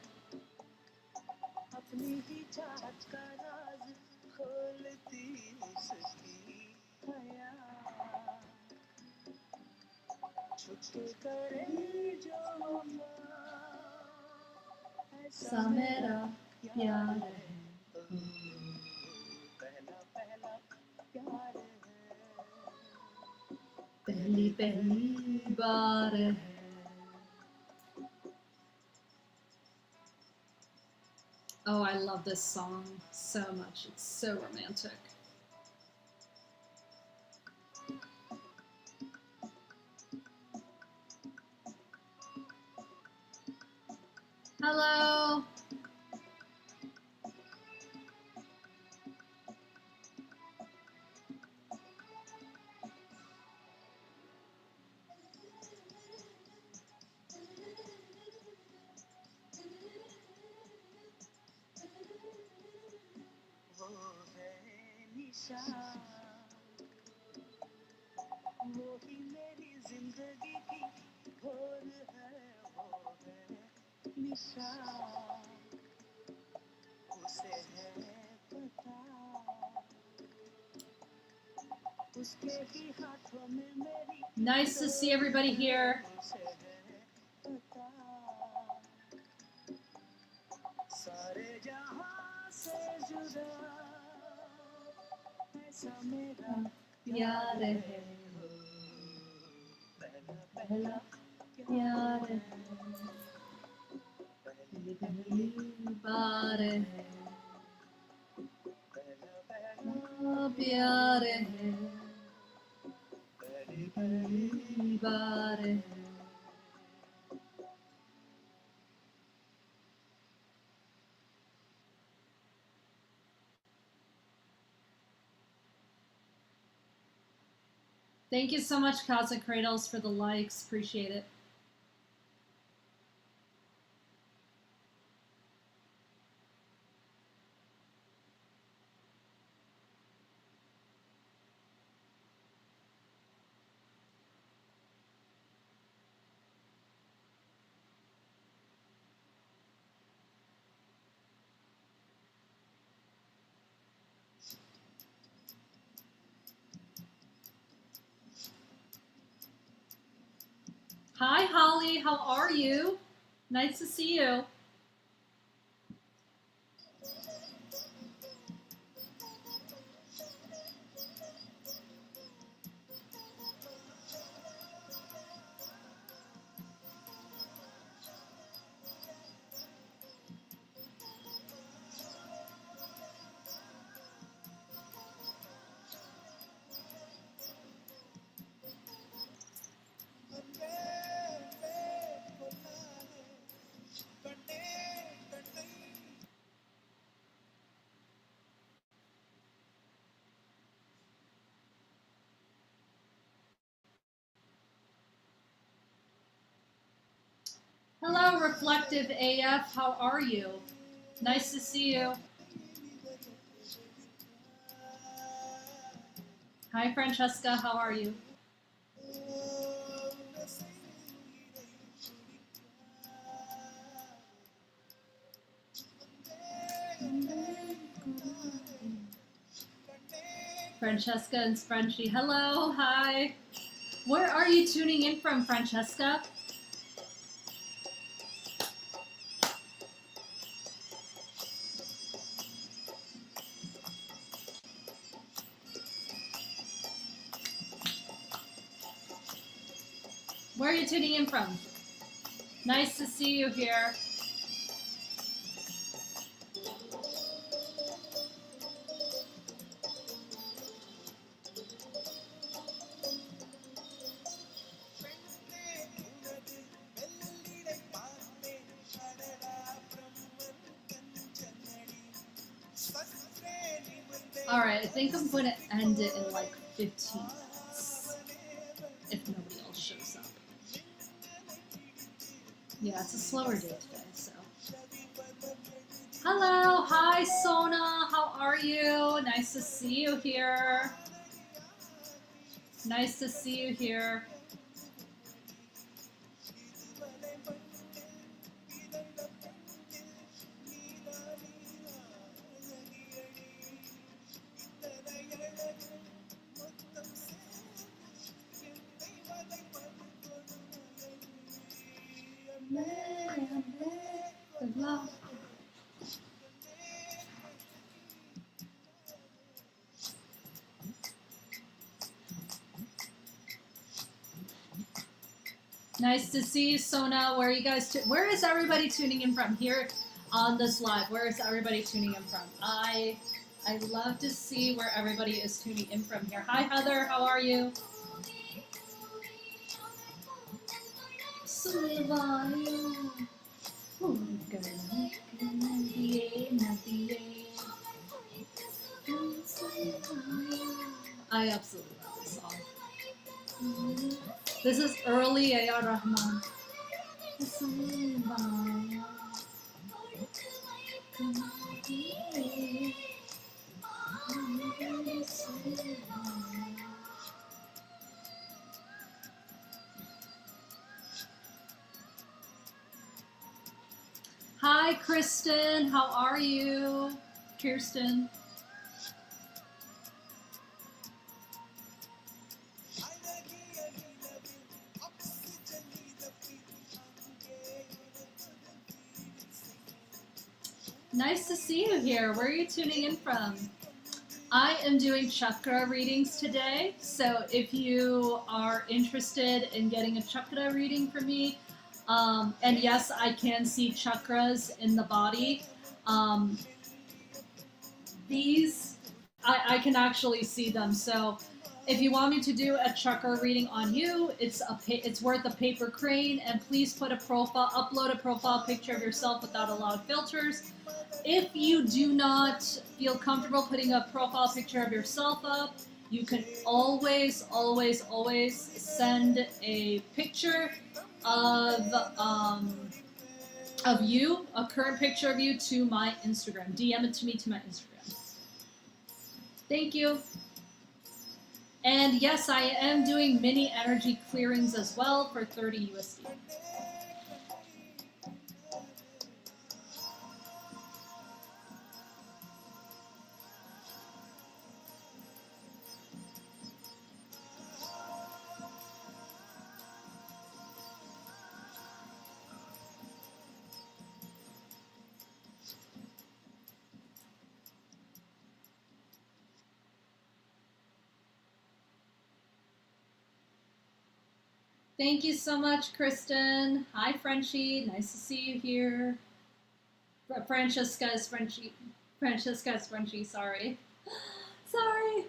ऐसा मेरा प्यार है पहला पहला प्यार है पहली पहली बार है Oh, I love this song so much. It's so romantic. Hello. वो है निशा वो ही मेरी जिंदगी की भोर है वो है निशा उसे है पता उसके ही हाथों में मेरी Nice to see everybody here. उसे है पता सारे जहां से जुदा ऐसा मेरा प्यार है पहला पहला प्यार है पहली पहली बार है प्यार है पहली पहली बार है Thank you so much, Casa Cradles, for the likes. Appreciate it. Hi, Holly. How are you? Nice to see you. Hello, Reflective AF. How are you? Nice to see you. Hi, Francesca. How are you? Francesca and Frenchie. Hello. Hi. Where are you tuning in from, Francesca? Where are you tuning in from? Nice to see you here. Alright, I think I'm going to end it in like 15 minutes. If nobody else shows up. Yeah, it's a slower day today, so. Hello, hi Sona, how are you? Nice to see you here. Nice to see you here. Nice to see you, Sona. Where are you guys? Where is everybody tuning in from here on this live? Where is everybody tuning in from? I love to see where everybody is tuning in from here. Hi, Heather. How are you? I absolutely love this song. This is early A.R. Rahman. Hi, Kristen. How are you? Kirsten. Nice to see you here. Where are you tuning in from? I am doing chakra readings today, so if you are interested in getting a chakra reading from me, and yes, I can see chakras in the body. These, I can actually see them. So if you want me to do a chakra reading on you, it's worth a paper crane, and please upload a profile picture of yourself without a lot of filters. If you do not feel comfortable putting a profile picture of yourself up, you can always send a picture of you, a current picture of you, to my Instagram. DM it to me to my Instagram. Thank you. And yes, I am doing mini energy clearings as well for 30 USD. Thank you so much, Kristen. Hi, Frenchie. Nice to see you here. Francesca's Frenchie. Sorry. Sorry.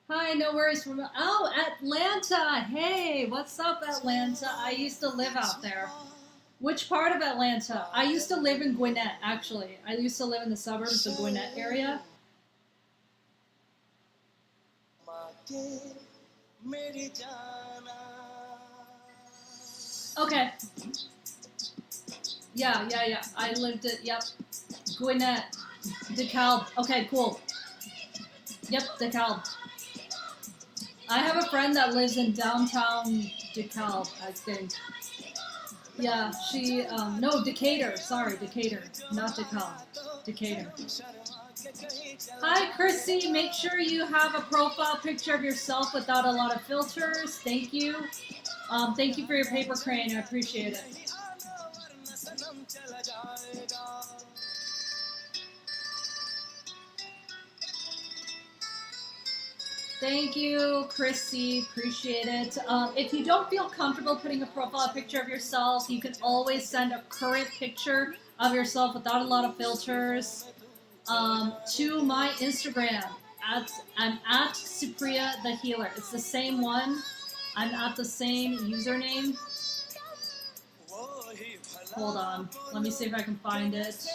Hi, no worries from Atlanta. Hey, what's up, Atlanta? I used to live out there. Which part of Atlanta? I used to live in Gwinnett, actually. I used to live in the suburbs of Gwinnett area. Okay. Yeah. I lived at, yep, Gwinnett, DeKalb. Okay, cool. Yep, DeKalb. I have a friend that lives in downtown DeKalb, I think. Yeah, she, no, Decatur. Sorry, Decatur. Not DeKalb. Decatur. Hi, Chrissy. Make sure you have a profile picture of yourself without a lot of filters. Thank you. Thank you for your paper crane. I appreciate it. Thank you, Chrissy. Appreciate it. If you don't feel comfortable putting a profile picture of yourself, you can always send a current picture of yourself without a lot of filters to my Instagram. I'm at Supriya the Healer. It's the same one. I'm at the same username. Hold on. Let me see if I can find it.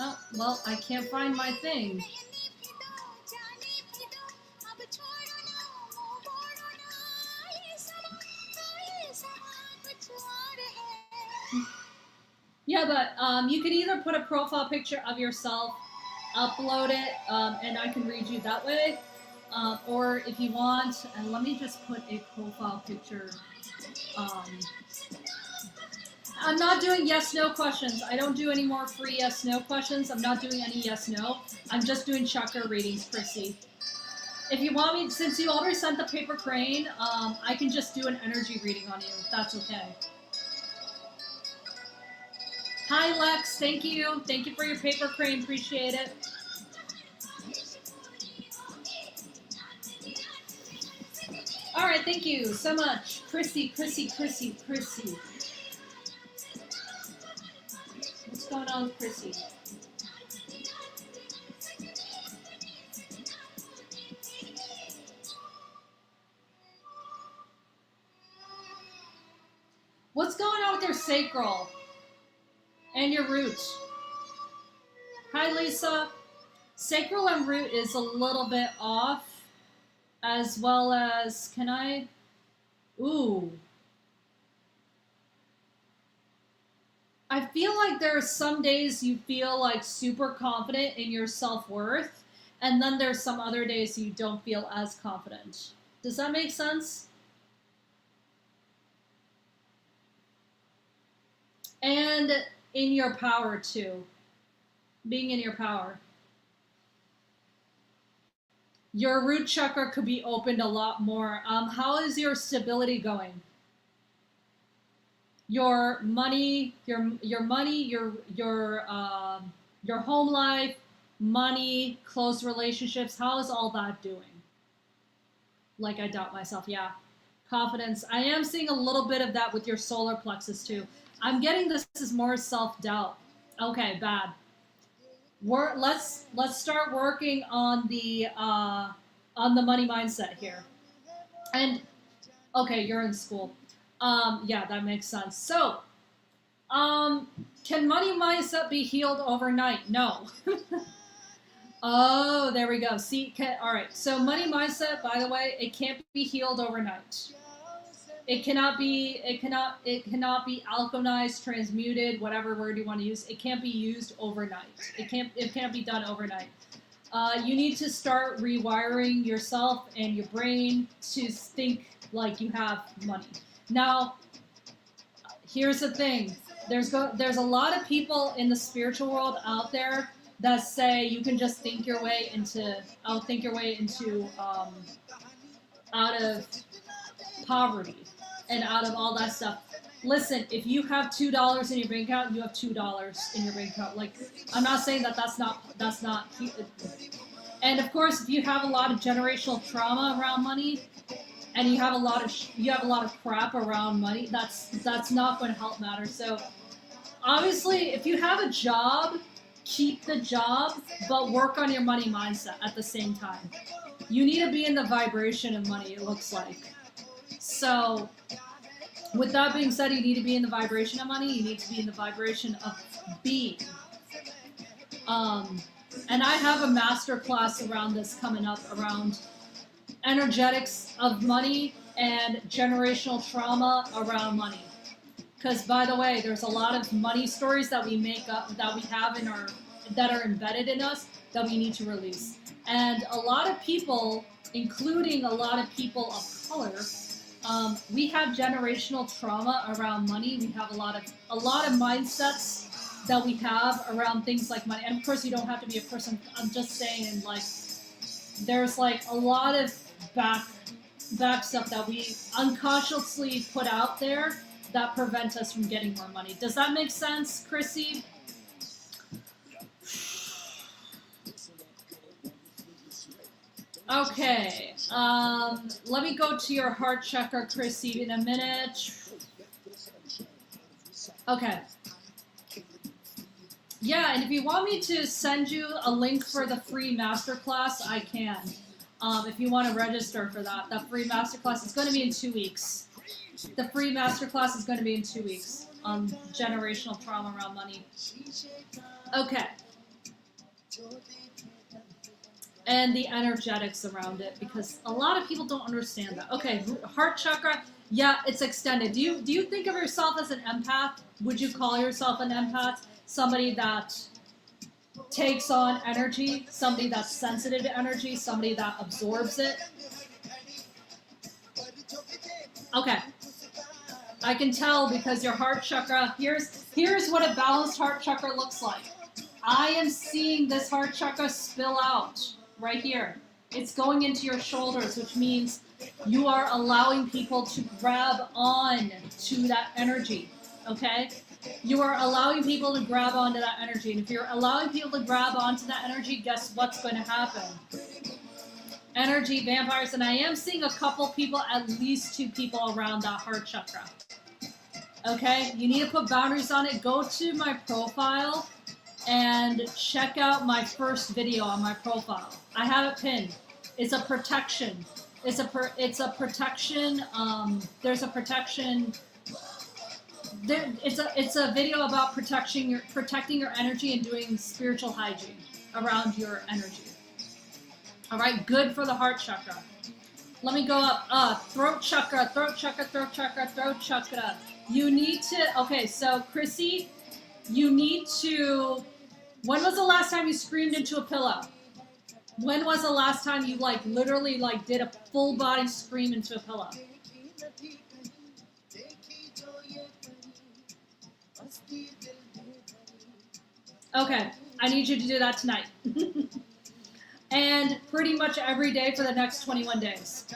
Oh, well, I can't find my thing. Yeah, but you can either put a profile picture of yourself, upload it, and I can read you that way. Or if you want, and let me just put a profile picture. I'm not doing yes/no questions. I don't do any more free yes/no questions. I'm not doing any yes/no. I'm just doing chakra readings, Chrissy. If you want me, since you already sent the paper crane, I can just do an energy reading on you, if that's okay. Hi, Lex. Thank you. Thank you for your paper crane. Appreciate it. All right, thank you so much. Chrissy. What's going on with Chrissy? What's going on with your sacral and your root? Hi, Lisa. Sacral and root is a little bit off, as well as, can I? Ooh. I feel like there are some days you feel like super confident in your self-worth, and then there's some other days you don't feel as confident. Does that make sense? And in your power too. Being in your power. Your root chakra could be opened a lot more. How is your stability going? Your money, your money, your home life, money, close relationships. How is all that doing? Like, I doubt myself. Yeah, confidence. I am seeing a little bit of that with your solar plexus too. I'm getting this is more self-doubt. Okay, bad. Let's start working on the money mindset here. And okay, you're in school. Yeah, that makes sense. So, can money mindset be healed overnight? No. Oh, there we go. See, all right. So money mindset, by the way, it can't be healed overnight. It cannot be alchemized, transmuted, whatever word you want to use. It can't be used overnight. It can't be done overnight. You need to start rewiring yourself and your brain to think like you have money. Now, here's the thing. There's a lot of people in the spiritual world out there that say you can just think your way into out of poverty and out of all that stuff. Listen, if you have $2 in your bank account, you have $2 in your bank account. Like, I'm not saying that's not. And of course, if you have a lot of generational trauma around money, and you have a lot of crap around money, that's not going to help matters. So, obviously, if you have a job, keep the job, but work on your money mindset at the same time. You need to be in the vibration of money, it looks like. So, with that being said, you need to be in the vibration of money. You need to be in the vibration of being. And I have a master class around this coming up, around energetics of money and generational trauma around money. Because, by the way, there's a lot of money stories that we make up, that we have that are embedded in us, that we need to release. And a lot of people, including a lot of people of color, we have generational trauma around money. We have a lot of mindsets that we have around things like money. And of course, you don't have to be a person. I'm just saying, like, there's like a lot of back stuff that we unconsciously put out there that prevent us from getting more money. Does that make sense, Chrissy? Okay, let me go to your heart chakra, Chrissy, in a minute. Okay. Yeah, and if you want me to send you a link for the free masterclass, I can. If you want to register for that free masterclass, it's going to be in 2 weeks. The free masterclass is going to be in 2 weeks on generational trauma around money. Okay. And the energetics around it, because a lot of people don't understand that. Okay, heart chakra, yeah, it's extended. Do you think of yourself as an empath? Would you call yourself an empath? Somebody that takes on energy, somebody that's sensitive to energy, somebody that absorbs it? Okay. I can tell because your heart chakra, here's what a balanced heart chakra looks like. I am seeing this heart chakra spill out right here. It's going into your shoulders, which means you are allowing people to grab on to that energy, okay? You are allowing people to grab onto that energy. And if you're allowing people to grab onto that energy, guess what's going to happen? Energy, vampires, and I am seeing a couple people, at least 2 people around that heart chakra. Okay? You need to put boundaries on it. Go to my profile and check out my first video on my profile. I have it pinned. It's a protection. It's a protection. There's a protection. It's a video about protecting your energy and doing spiritual hygiene around your energy. All right, good for the heart chakra. Let me go up. Throat chakra, throat chakra, throat chakra, throat chakra. You need to. Okay, so Chrissy, you need to. When was the last time you screamed into a pillow? When was the last time you literally did a full body scream into a pillow? Okay, I need you to do that tonight. And pretty much every day for the next 21 days.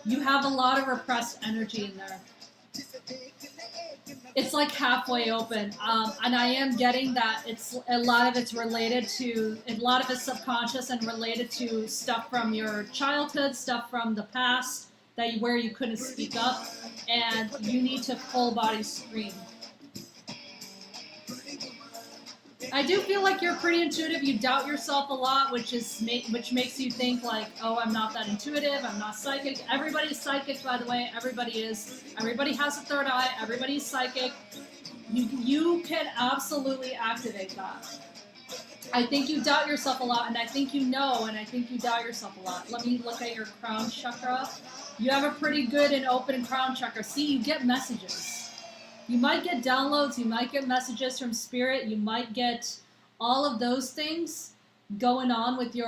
You have a lot of repressed energy in there. It's like halfway open. And I am getting that a lot of it's subconscious and related to stuff from your childhood, stuff from the past where you couldn't speak up, and you need to full body scream. I do feel like you're pretty intuitive. You doubt yourself a lot, which makes you think oh, I'm not that intuitive. I'm not psychic. Everybody's psychic, by the way. Everybody is. Everybody has a third eye. Everybody's psychic. You can absolutely activate that. I think you doubt yourself a lot, and I think you know, and I think you doubt yourself a lot. Let me look at your crown chakra. You have a pretty good and open crown chakra. See, you get messages. You might get downloads, you might get messages from spirit, you might get all of those things going on with the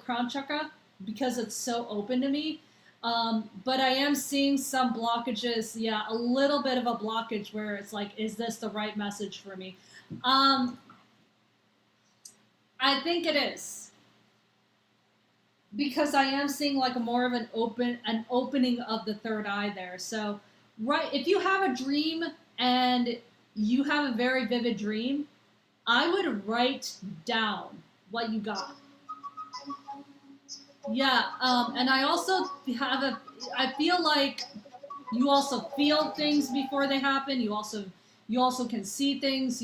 crown chakra because it's so open to me. But I am seeing some blockages, a little bit of a blockage where it's is this the right message for me? I think it is. Because I am seeing more of an opening of the third eye there. So right, if you have a dream and you have a very vivid dream, I would write down what you got. Yeah, and I also I feel like you also feel things before they happen. You also can see things.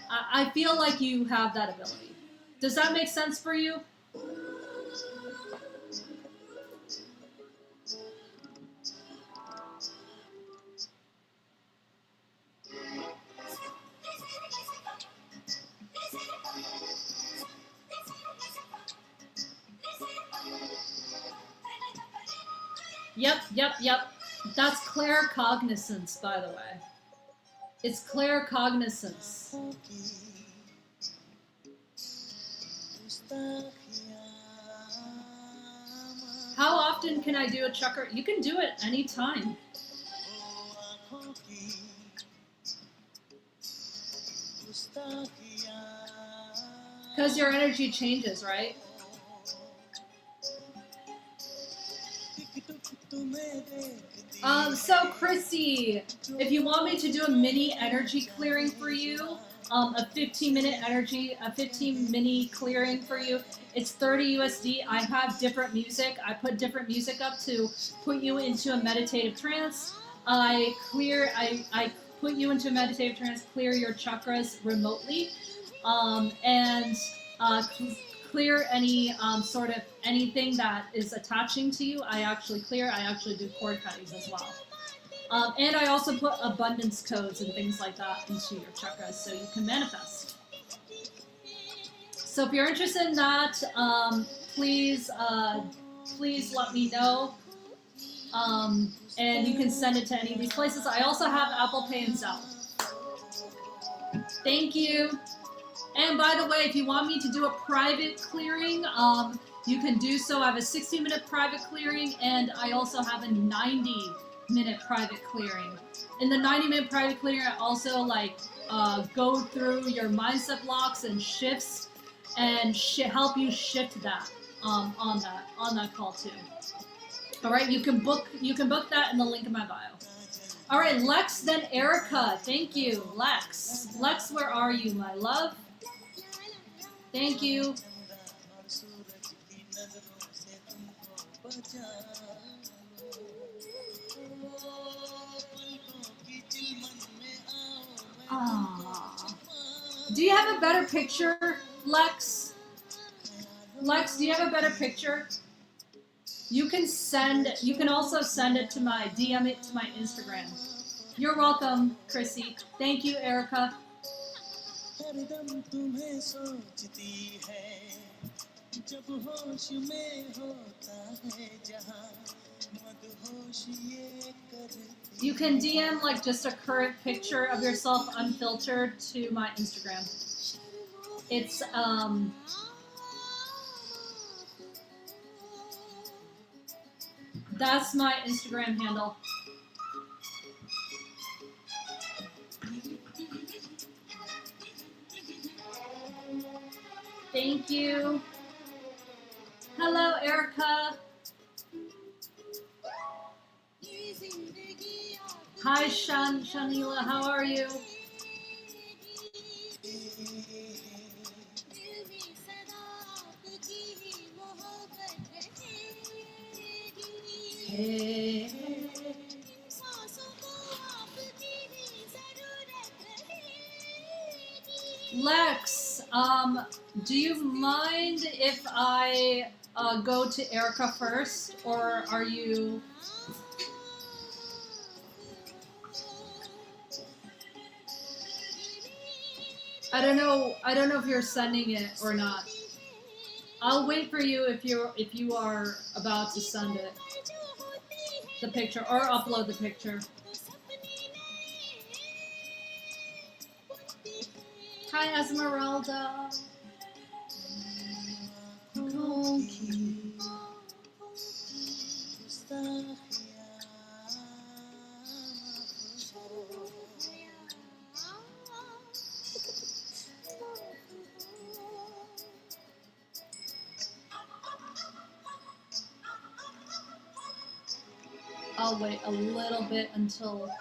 I feel like you have that ability. Does that make sense for you? Yep. That's claircognizance, by the way. It's claircognizance. How often can I do a chakra? You can do it anytime. Because your energy changes, right? So Chrissy, if you want me to do a mini energy clearing for you, a 15 mini clearing for you, it's $30 USD. I have different music. I put different music up to put you into a meditative trance. I put you into a meditative trance, clear your chakras remotely, and clear any sort of anything that is attaching to you. I actually do cord cuttings as well. And I also put abundance codes and things like that into your chakras so you can manifest. So if you're interested in that, please let me know. And you can send it to any of these places. I also have Apple Pay and Zelle. Thank you. And by the way, if you want me to do a private clearing, you can do so. I have a 60-minute private clearing, and I also have a 90 90-minute private clearing. In the 90-minute private clearing, I also like go through your mindset blocks and shifts and help you shift that on that call too. All right, you can book that in the link in my bio. All right, Lex, then Erica. Thank you, Lex. Lex, where are you, my love? Thank you. Ah. Do you have a better picture, Lex? Lex, do you have a better picture? You can also send it to my DM it to my Instagram. You're welcome, Chrissy. Thank you, Erica. You can DM like just a current picture of yourself unfiltered to my Instagram. It's that's my Instagram handle. Thank you. Hello, Erica. Hi, Shanila. How are you? Hey. Lex, do you mind if I go to Erica first, or are you? I don't know if you're sending it or not. I'll wait for you if you are about to send it, the picture, or upload the picture. Hi, Esmeralda. I'll wait a little bit until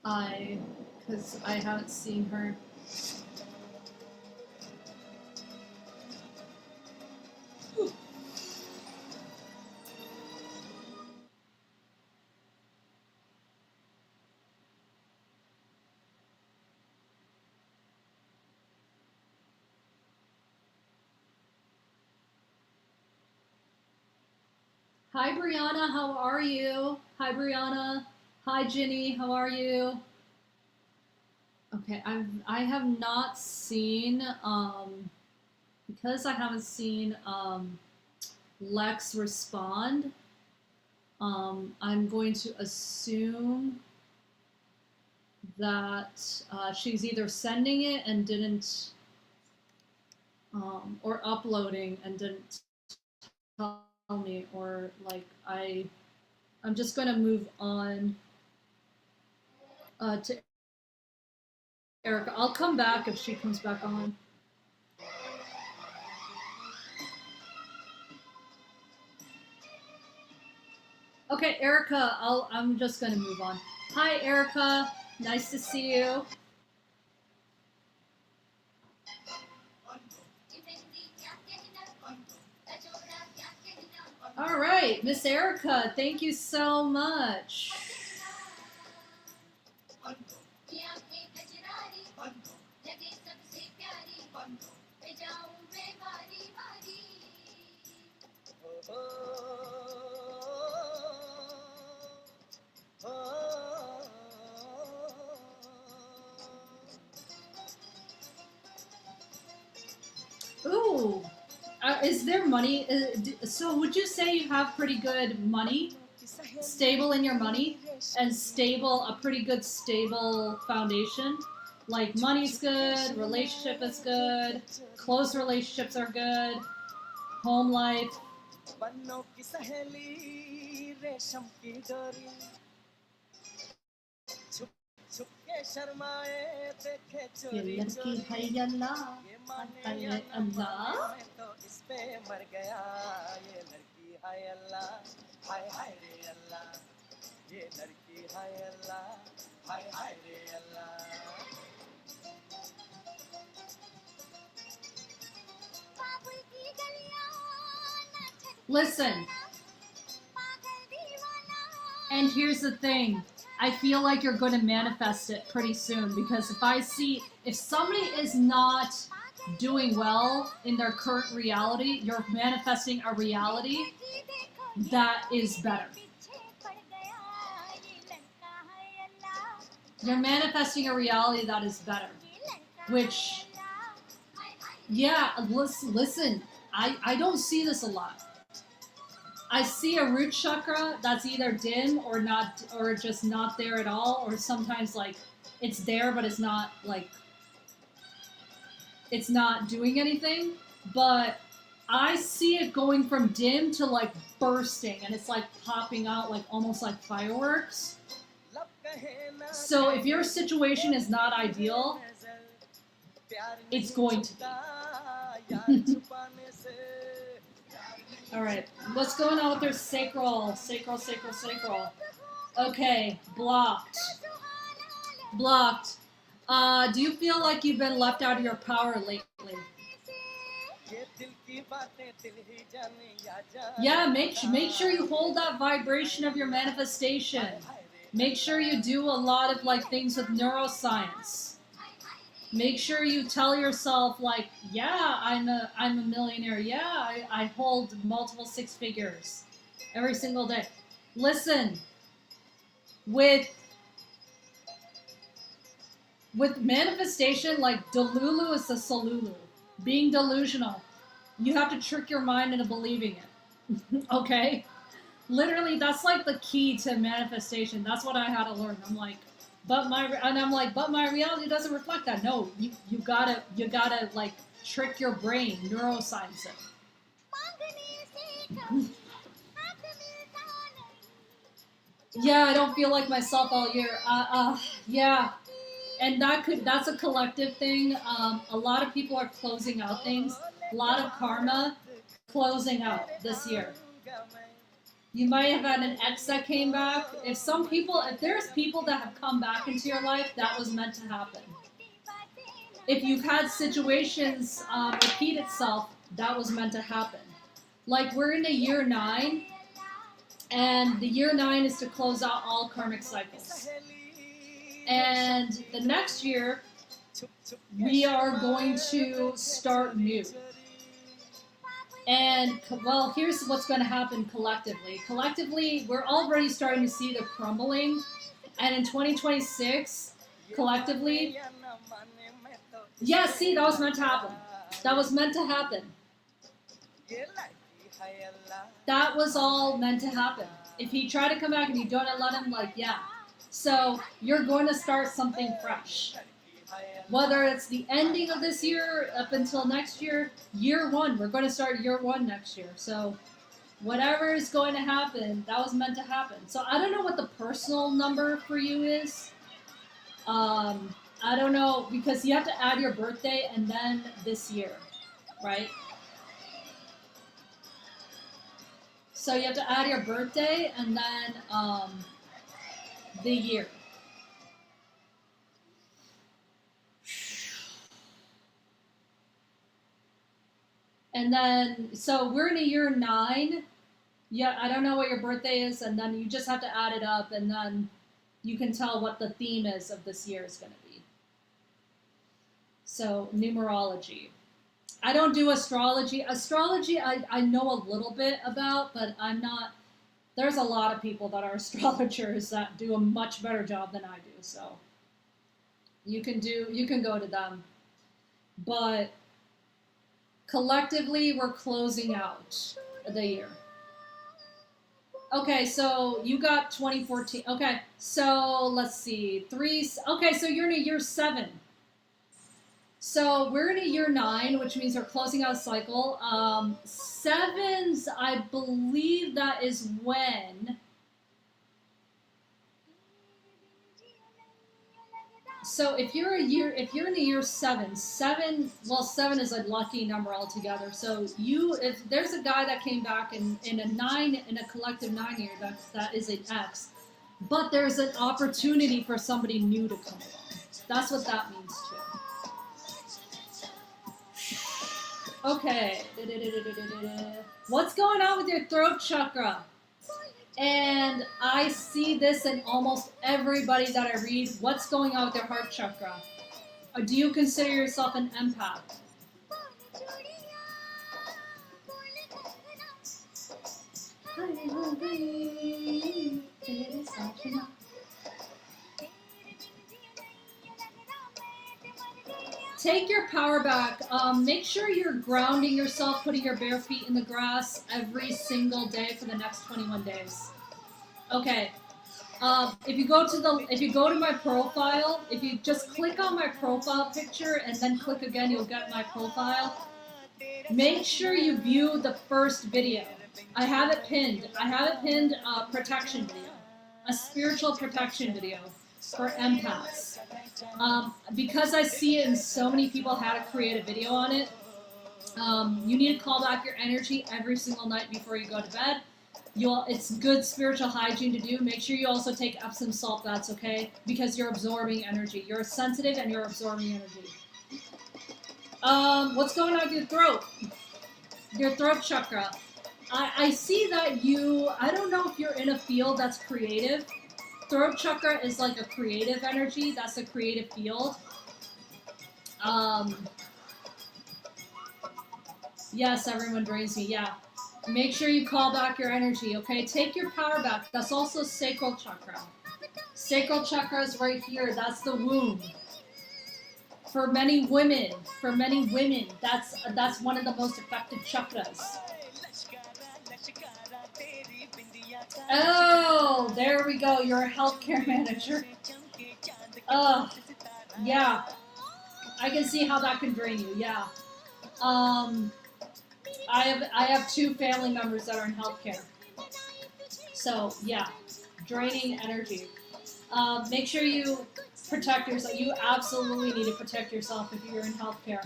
because I haven't seen her. Hi, Brianna. How are you? Hi, Brianna. Hi, Ginny. How are you? Okay, I have not seen because I haven't seen Lex respond. I'm going to assume that she's either sending it and didn't, or uploading and didn't tell me, or like I'm just going to move on to Erica. I'll come back if she comes back on. Okay, Erica, I'm just going to move on. Hi, Erica. Nice to see you. All right, Miss Erica, thank you so much. Ooh, is there money? So would you say you have pretty good money, stable in your money, and a pretty good stable foundation? Like money's good, relationship is good, close relationships are good, home life. के शर्माए देखे ये चोरी लड़की चोरी है अल्लाह, ये माने है या न अल्लाह। माने मैं तो इस पे मर गया ये लड़की हाय अल्लाह हाय हाय रे अल्लाह ये लड़की हाय अल्लाह हाय हाय रे अल्लाह बाबुल की गलियां ना छटके Listen, पागल दीवाना and here's the thing. I feel like you're going to manifest it pretty soon because if somebody is not doing well in their current reality, you're manifesting a reality that is better. You're manifesting a reality that is better. Which, yeah, listen, I don't see this a lot. I see a root chakra that's either dim or not, or just not there at all, or sometimes like it's there but it's not doing anything. But I see it going from dim to like bursting, and it's like popping out like almost like fireworks. So if your situation is not ideal, it's going to be. All right, what's going on with their sacral? Okay, blocked. Do you feel like you've been left out of your power lately? Yeah, make sure you hold that vibration of your manifestation. Make sure you do a lot of like things with neuroscience. Make sure you tell yourself like, yeah, I'm a millionaire. Yeah, I hold multiple six figures every single day. Listen, with manifestation, like Delulu is the Salulu. Being delusional. You have to trick your mind into believing it. Okay? Literally, that's like the key to manifestation. That's what I had to learn. I'm like, but my reality doesn't reflect that. No, you gotta like trick your brain, neuroscience it. Yeah, I don't feel like myself all year. Yeah, and that's a collective thing. A lot of people are closing out things. A lot of karma closing out this year. You might have had an ex that came back. If there's people that have come back into your life, that was meant to happen. If you've had situations repeat itself, that was meant to happen. Like we're in a year 9, and the year 9 is to close out all karmic cycles. And the next year, we are going to start new. And, well, here's what's going to happen collectively. Collectively, we're already starting to see the crumbling. And in 2026, collectively... Yeah, see, that was meant to happen. That was meant to happen. That was all meant to happen. If he tried to come back and you don't let him, like, yeah. So, you're going to start something fresh. Whether it's the ending of this year up until next year, year 1, we're going to start year 1 next year. So whatever is going to happen, that was meant to happen. So I don't know what the personal number for you is. I don't know, because you have to add your birthday and then this year, right? So you have to add your birthday and then the year. And then, so we're in a year 9. Yeah, I don't know what your birthday is, and then you just have to add it up, and then you can tell what the theme is of this year is going to be. So, numerology. I don't do astrology. Astrology, I know a little bit about, but I'm not... There's a lot of people that are astrologers that do a much better job than I do, so you can go to them. But collectively, we're closing out the year. Okay, so you got 2014. Okay, so let's see. 3. Okay, so you're in a year 7. So we're in a year 9, which means we're closing out a cycle. 7s, I believe that is when So if you're in the year seven is a lucky number altogether. So if there's a guy that came back in a 9, in a collective 9 year, that is an X. But there's an opportunity for somebody new to come along. That's what that means too. Okay. What's going on with your throat chakra? And I see this in almost everybody that I read. What's going on with your heart chakra? Or do you consider yourself an empath? Take your power back. Make sure you're grounding yourself, putting your bare feet in the grass every single day for the next 21 days. Okay. If you go to my profile, if you just click on my profile picture and then click again, you'll get my profile. Make sure you view the first video. I have it pinned. A protection video, a spiritual protection video for empaths. Because I see it in so many people how to create a video on it, you need to call back your energy every single night before you go to bed. It's good spiritual hygiene to do. Make sure you also take Epsom salt baths, okay? Because you're absorbing energy. You're sensitive and you're absorbing energy. What's going on with your throat? Your throat chakra. I see that I don't know if you're in a field that's creative. Throat chakra is like a creative energy. That's a creative field. Yes, everyone drains me. Yeah. Make sure you call back your energy, okay? Take your power back. That's also sacral chakra. Sacral chakra is right here. That's the womb. For many women, that's one of the most effective chakras. Oh, there we go. You're a healthcare manager. Yeah. I can see how that can drain you. Yeah. I have 2 family members that are in healthcare. So yeah, draining energy. Make sure you protect yourself. You absolutely need to protect yourself if you're in healthcare.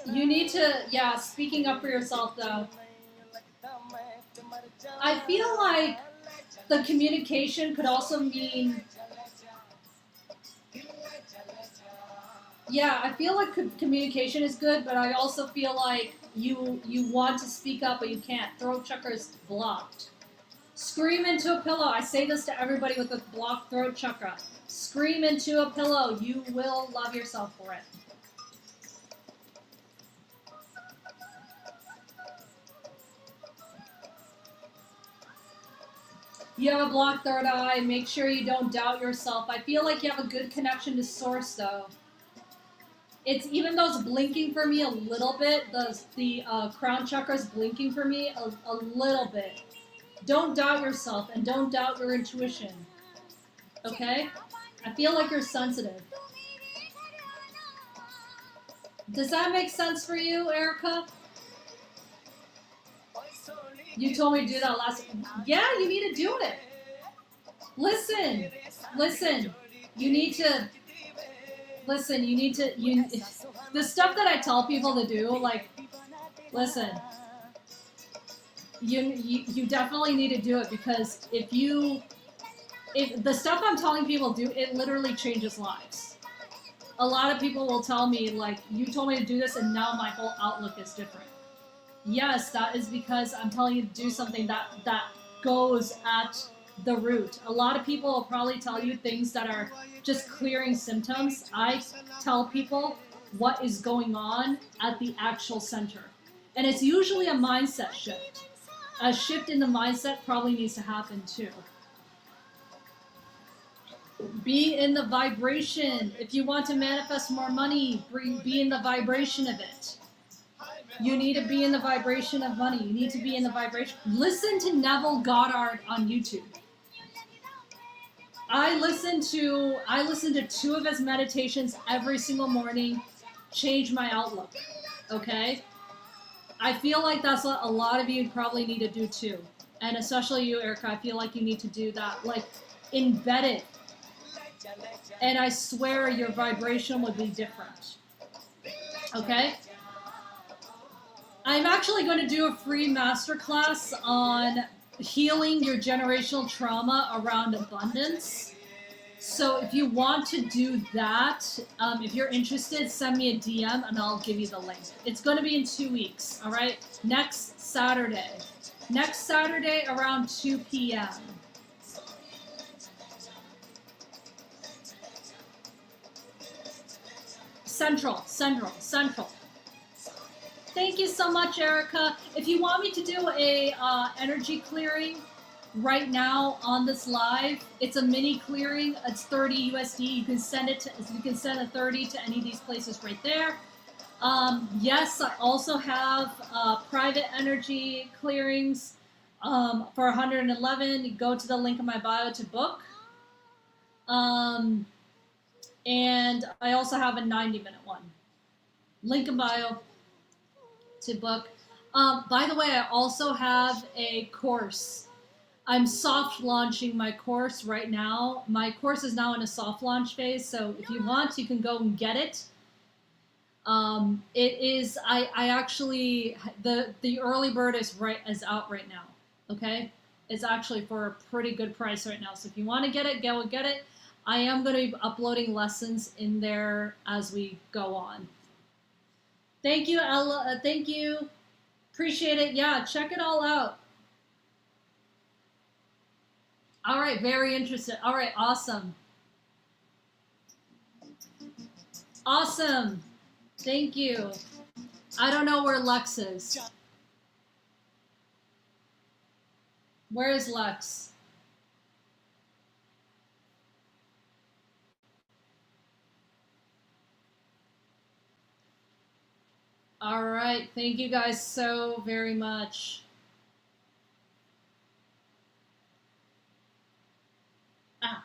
You need to, yeah, speaking up for yourself though. I feel like the communication could also mean, yeah, I feel like communication is good, but I also feel like you want to speak up, but you can't. Throat chakra is blocked. Scream into a pillow. I say this to everybody with a blocked throat chakra. Scream into a pillow. You will love yourself for it. You have a blocked third eye. Make sure you don't doubt yourself. I feel like you have a good connection to source, though. It's even though it's blinking for me a little bit, the crown chakra is blinking for me a little bit. Don't doubt yourself and don't doubt your intuition. Okay? I feel like you're sensitive. Does that make sense for you, Erica? You told me to do that last. Yeah, you need to do it. Listen. You need to. Listen, the stuff that I tell people to do, like, listen, you definitely need to do it, because if the stuff I'm telling people to do, it literally changes lives. A lot of people will tell me, like, you told me to do this and now my whole outlook is different. Yes, that is because I'm telling you to do something that goes at the root. A lot of people will probably tell you things that are just clearing symptoms. I tell people what is going on at the actual center. And it's usually a mindset shift. A shift in the mindset probably needs to happen too. Be in the vibration. If you want to manifest more money, be in the vibration of it. You need to be in the vibration of money. You need to be in the vibration. Listen to Neville Goddard on YouTube. I listen to 2 of his meditations every single morning. Change my outlook. Okay? I feel like that's what a lot of you probably need to do too. And especially you, Erica, I feel like you need to do that. Like, embed it. And I swear your vibration would be different. Okay? I'm actually going to do a free masterclass on healing your generational trauma around abundance. So if you want to do that, if you're interested, send me a DM and I'll give you the link. It's going to be in 2 weeks, all right? Next Saturday. Next Saturday around 2 p.m. Central. Thank you so much, Erica. If you want me to do a energy clearing right now on this live, it's a mini clearing. It's 30 USD. You can send a 30 to any of these places right there. Yes, I also have private energy clearings for 111. Go to the link in my bio to book. And I also have a 90-minute one. Link in bio to book. By the way, I also have a course. I'm soft launching my course right now. My course is now in a soft launch phase, so if you want, you can go and get it. It is. I actually the early bird is out right now. Okay, it's actually for a pretty good price right now. So if you want to get it, go and get it. I am going to be uploading lessons in there as we go on. Thank you, Ella. Thank you. Appreciate it. Yeah, check it all out. All right, very interested. All right, awesome. Awesome. Thank you. I don't know where Lex is. Where is Lex? All right. Thank you guys so very much. Ah.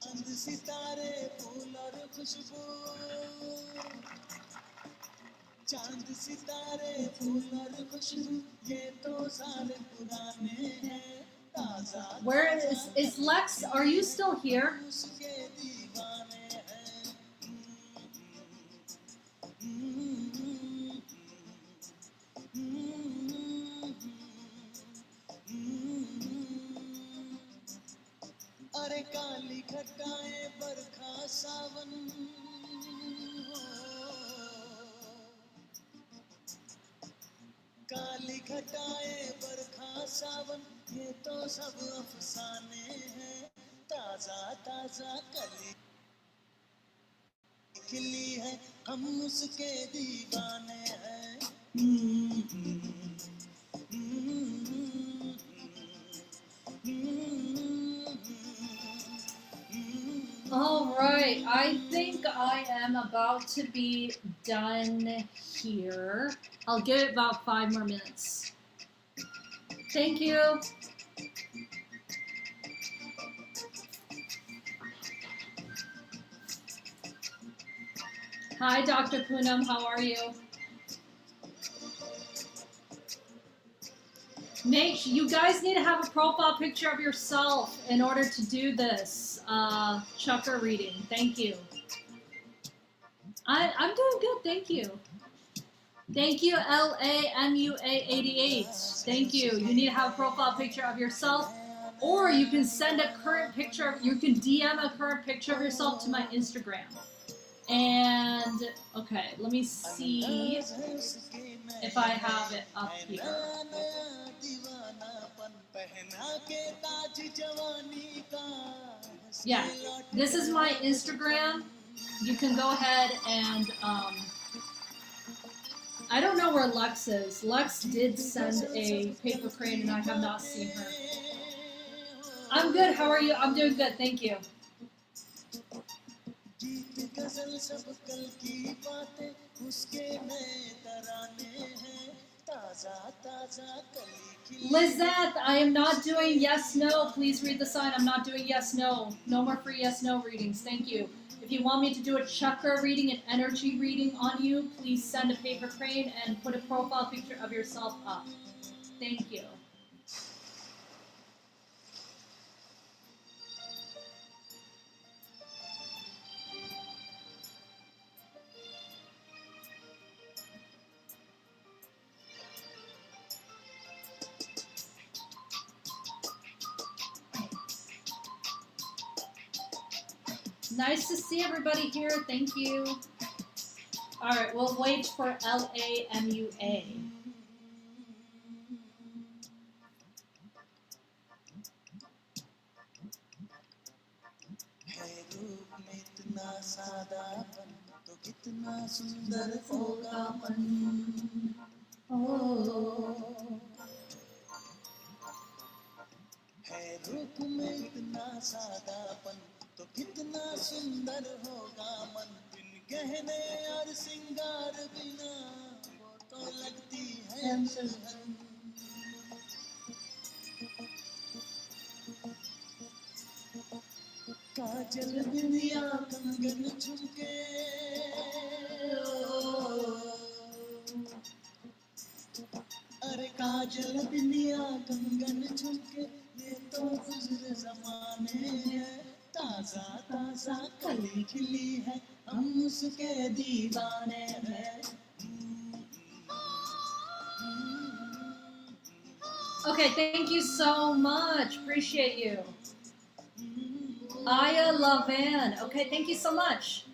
चांद सितारे फूल और खुशबू ये तो सारे पुराने हैं ताजा Where is Lex? Are you still here? उसके दीवाने हैं अरे काली घटाएं बरखा सावन काली घटाएं बरखा सावन ये तो सब अफसाने हैं ताजा ताजा कली खिली है हम उसके दीवाने हैं All right, I think I am about to be done here. I'll give it about 5 more minutes. Thank you. Hi, Dr. Poonam, how are you? You guys need to have a profile picture of yourself in order to do this chakra reading. Thank you. I'm doing good, thank you. Thank you, LAMUA88. Thank you. You need to have a profile picture of yourself, or you can send a current picture, you can DM a current picture of yourself to my Instagram. And, okay, let me see if I have it up here. Yeah, this is my Instagram. You can go ahead and, I don't know where Lex is. Lex did send a paper crane and I have not seen her. I'm good, how are you? I'm doing good, thank you. Lizette, I am not doing yes, no. Please read the sign. I'm not doing yes, no. No more free yes, no readings. Thank you. If you want me to do a chakra reading, an energy reading on you, please send a paper crane and put a profile picture of yourself up. Thank you. Nice to see everybody here. Thank you. All right, we'll wait for LAMUA. है रूप में इतना सादापन तो कितना सुंदर होगा मन बिन गहने और सिंगार बिना वो तो लगती है दुल्हन काजल बिंदिया कंगन झुमके अरे काजल बिंदिया कंगन झुमके ये तो गुजरे जमाने हैं ताजा ताजा कली खिली है हम उसके दीवाने हैं Okay, thank you so much. Appreciate you. Aya Lavan. Okay, thank you so much.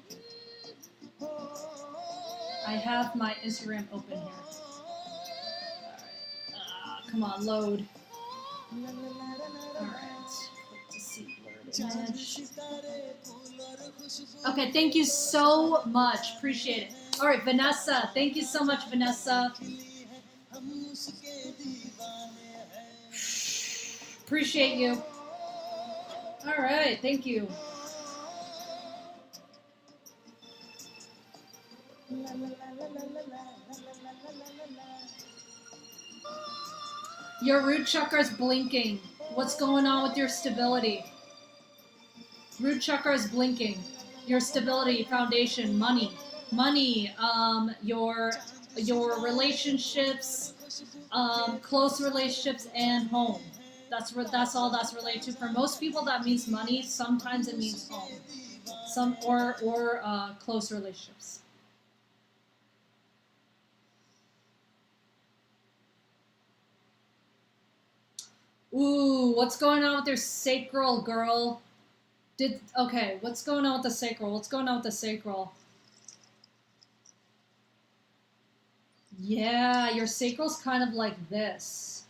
I have my Instagram open here. Alright. Come on, load. Alright. Let's see image. Okay, thank you so much. Appreciate it. Alright, Vanessa. Thank you so much, Vanessa. Appreciate you. All right, thank you. Your root chakra is blinking. What's going on with your stability? Root chakra is blinking. Your stability, foundation, money, your relationships, close relationships, and home. That's all that's related to. For most people, that means money. Sometimes it means home, or close relationships. Ooh, what's going on with your sacral, girl? Okay, what's going on with the sacral? What's going on with the sacral? Yeah, your sacral's kind of like this.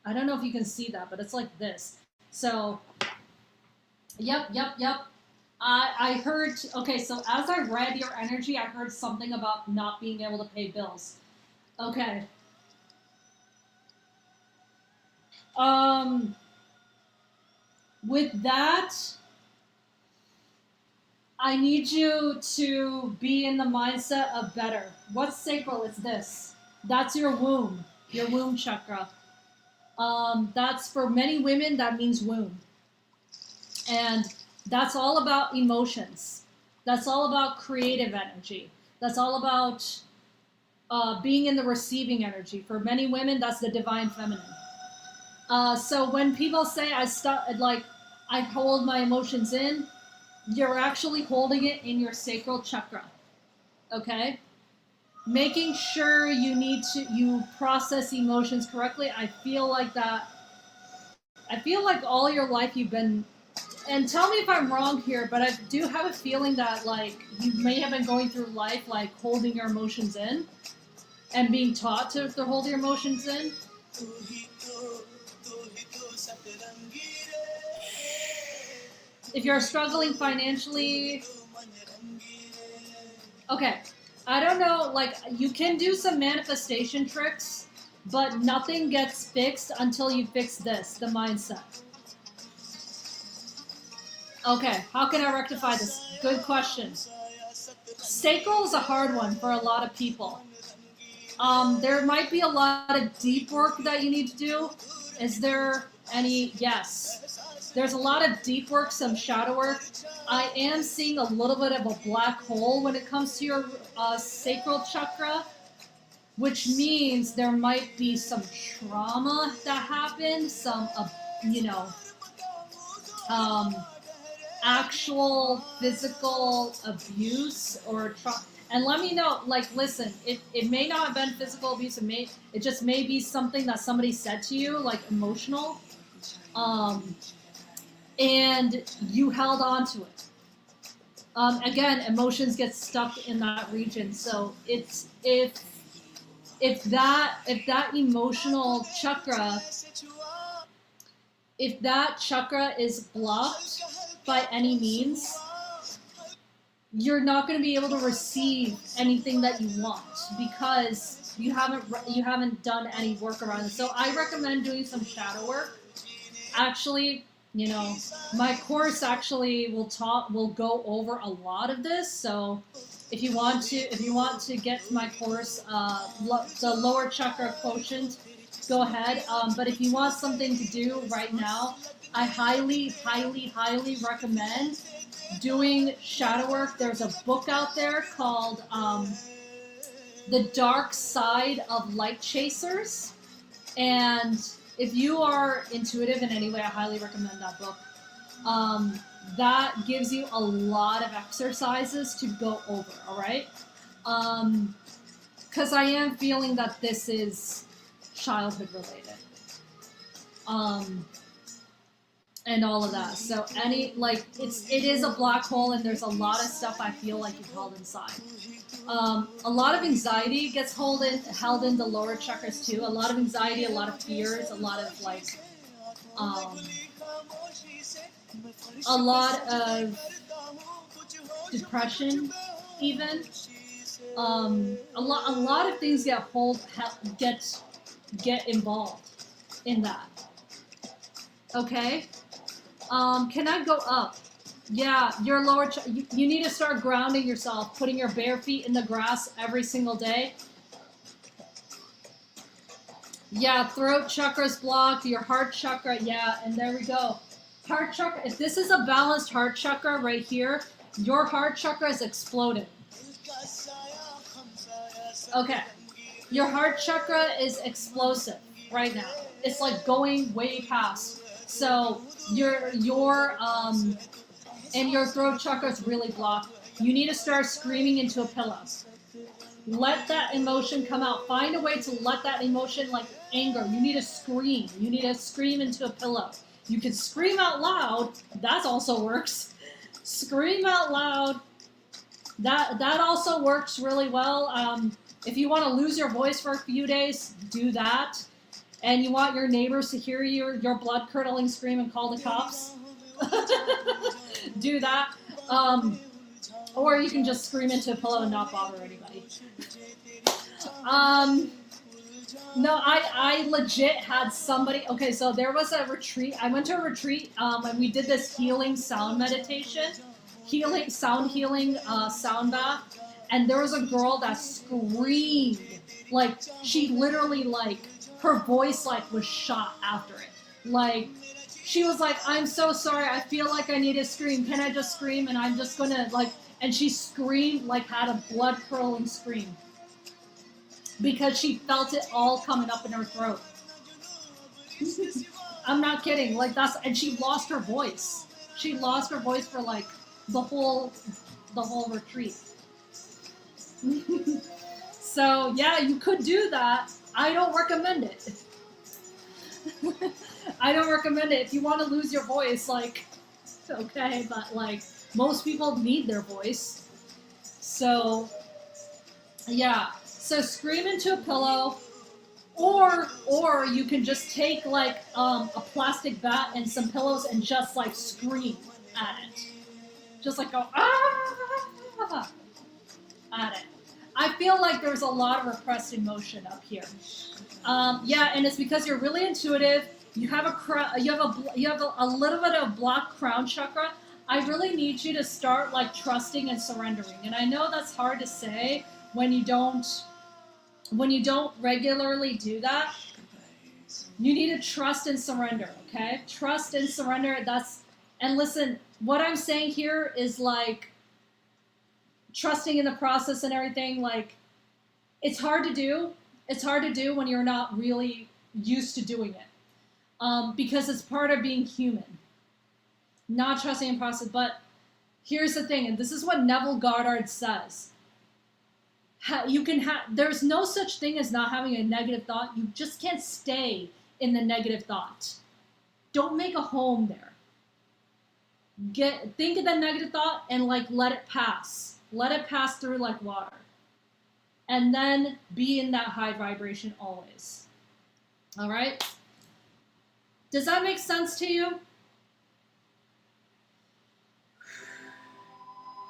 I don't know if you can see that, but it's like this. So, yep. I heard, okay, so as I read your energy, I heard something about not being able to pay bills. Okay. With that, I need you to be in the mindset of better. What's sacral? It's this. That's your womb chakra. That's for many women, that means womb. And that's all about emotions. That's all about creative energy. That's all about being in the receiving energy. For many women, that's the divine feminine. So when people say I hold my emotions in, you're actually holding it in your sacral chakra. Okay? Making sure you process emotions correctly. I feel like all your life you've been, and tell me if I'm wrong here, but I do have a feeling that like you may have been going through life like holding your emotions in and being taught to hold your emotions in. If you're struggling financially, okay, I don't know, like, you can do some manifestation tricks, but nothing gets fixed until you fix this, the mindset. Okay, how can I rectify this? Good question. Sacral is a hard one for a lot of people. There might be a lot of deep work that you need to do. Is there any? Yes. There's a lot of deep work, some shadow work. I am seeing a little bit of a black hole when it comes to your sacral chakra, which means there might be some trauma that happened, some, you know, actual physical abuse or trauma. And let me know, like, listen, it may not have been physical abuse. It just may be something that somebody said to you, like emotional, and you held on to it. Again, emotions get stuck in that region. So it's if that emotional chakra, if that chakra is blocked by any means, you're not going to be able to receive anything that you want because you haven't done any work around it. So I recommend doing some shadow work. Actually, you know, my course actually will go over a lot of this. So if you want to get to my course, the lower chakra quotient, go ahead. But if you want something to do right now, I highly, highly, highly recommend doing shadow work. There's a book out there called The Dark Side of Light Chasers. And if you are intuitive in any way, I highly recommend that book. That gives you a lot of exercises to go over, all right? Because I am feeling that this is childhood related. And all of that. So it is a black hole, and there's a lot of stuff I feel like you've held inside. A lot of anxiety gets held in the lower chakras too. A lot of anxiety, a lot of fears, a lot of a lot of depression, even. A lot of things get involved in that. Okay. Can I go up? Yeah, your lower. You need to start grounding yourself, putting your bare feet in the grass every single day. Yeah, throat chakra's blocked. Your heart chakra. Yeah, and there we go. Heart chakra. If this is a balanced heart chakra right here, your heart chakra is exploded. Okay, your heart chakra is explosive right now. It's like going way past. So your and your throat chakra is really blocked. You need to start screaming into a pillow. Let that emotion come out. Find a way to let that emotion, like anger. You need to scream. You need to scream into a pillow. You can scream out loud. That also works. Scream out loud. That also works really well. If you want to lose your voice for a few days, do that. And you want your neighbors to hear your blood-curdling scream and call the cops, do that. Or you can just scream into a pillow and not bother anybody. No, I legit had somebody. Okay, so there was a retreat. I went to a retreat and we did this healing sound meditation, sound bath. And there was a girl that screamed. Like, she literally, like, her voice, like, was shot after it. Like, she was like, I'm so sorry. I feel like I need to scream. Can I just scream? And I'm just gonna, like, and she screamed, like, had a blood-curdling scream. Because she felt it all coming up in her throat. I'm not kidding. Like, and she lost her voice. She lost her voice for, like, the whole retreat. So, yeah, you could do that. I don't recommend it. I don't recommend it. If you want to lose your voice, like, okay, but, like, most people need their voice. So, yeah. So scream into a pillow, or you can just take, like, a plastic bat and some pillows and just, like, scream at it. Just, like, go, ah! At it. I feel like there's a lot of repressed emotion up here. Yeah, and it's because you're really intuitive. You have a little bit of blocked crown chakra. I really need you to start, like, trusting and surrendering. And I know that's hard to say when you don't when you don't regularly do that, you need to trust and surrender, okay? Trust and surrender. And listen, what I'm saying here is like trusting in the process and everything. Like, it's hard to do. It's hard to do when you're not really used to doing it, because it's part of being human. Not trusting in process. But here's the thing, and this is what Neville Goddard says. There's no such thing as not having a negative thought. You just can't stay in the negative thought. Don't make a home there. Think of that negative thought and like let it pass. Let it pass through like water. And then be in that high vibration always. All right? Does that make sense to you?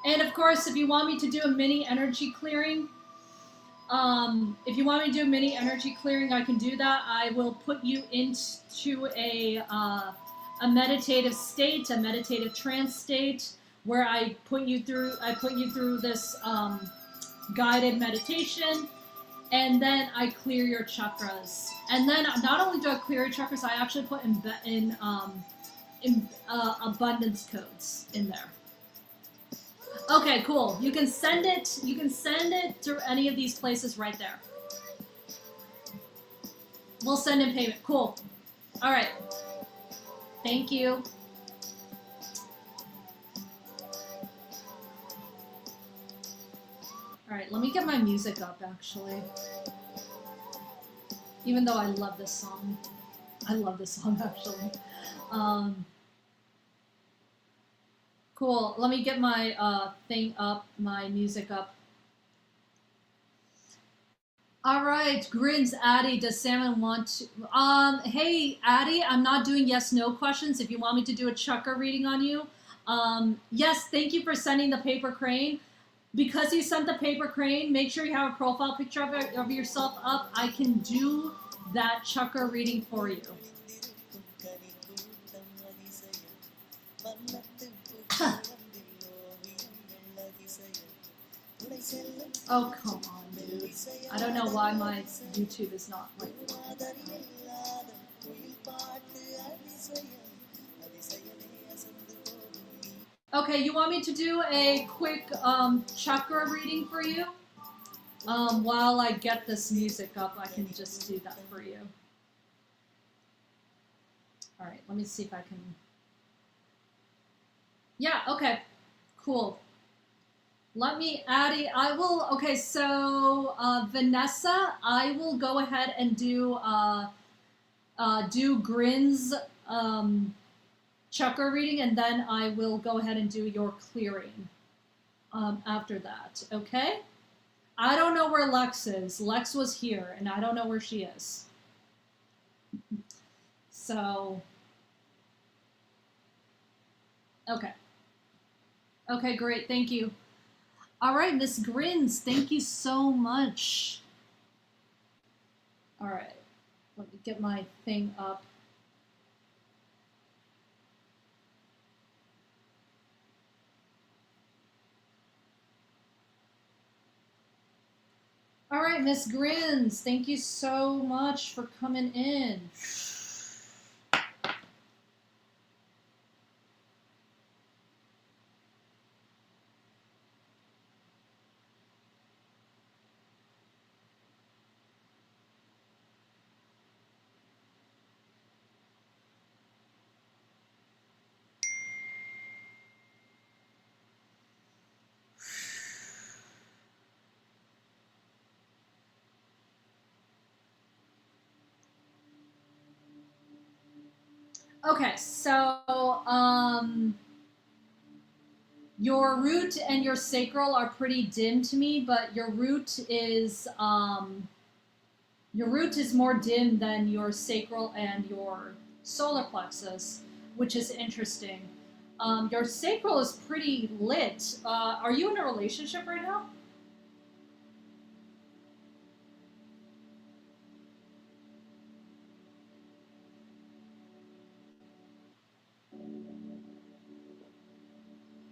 And of course, if you want me to do a mini energy clearing, I can do that. I will put you into a meditative state, a meditative trance state, where I put you through this guided meditation, and then I clear your chakras. And then not only do I clear your chakras, I actually put in abundance codes in there. Okay, cool. You can send it. You can send it to any of these places right there. We'll send in payment. Cool. All right. Thank you. All right, let me get my music up, actually. Even though I love this song. I love this song, actually. Cool. Let me get my thing up, my music up. All right, grins, Addie. Does Salmon want to? Hey, Addie, I'm not doing yes/no questions. If you want me to do a chakra reading on you, yes. Thank you for sending the paper crane. Because you sent the paper crane, make sure you have a profile picture of yourself up. I can do that chakra reading for you. Oh, come on, dude. I don't know why my YouTube is not like. Okay, you want me to do a quick chakra reading for you? While I get this music up, I can just do that for you. All right, let me see if I can. Yeah, okay, cool. Let me add it. I will. Okay, so Vanessa, I will go ahead and do Grin's chakra reading, and then I will go ahead and do your clearing after that. Okay. I don't know where Lex is. Lex was here, and I don't know where she is. So, okay. Okay, great. Thank you. All right, Miss Grins, thank you so much. All right, let me get my thing up. All right, Miss Grins, thank you so much for coming in. Okay, so your root and your sacral are pretty dim to me, but your root is more dim than your sacral and your solar plexus, which is interesting. Your sacral is pretty lit. Are you in a relationship right now?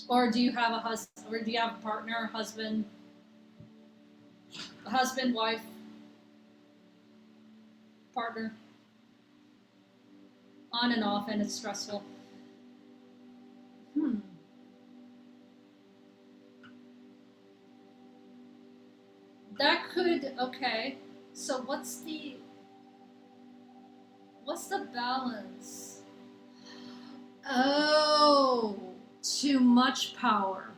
Or do you have a husband? Or do you have a partner, husband, wife? partner. On and off, and it's stressful. That could, okay. So what's the balance? Oh, too much power.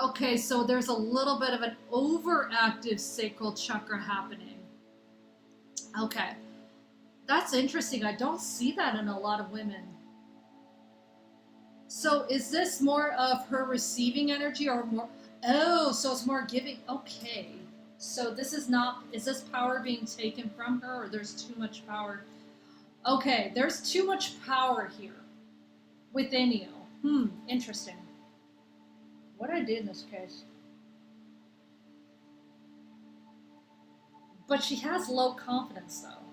Okay, so there's a little bit of an overactive sacral chakra happening. Okay, that's interesting. I don't see that in a lot of women. So is this more of her receiving energy or more? Oh, so it's more giving. Okay. So this is not, is this power being taken from her or there's too much power? Okay, there's too much power here within you. Interesting. What did I do in this case? But she has low confidence though.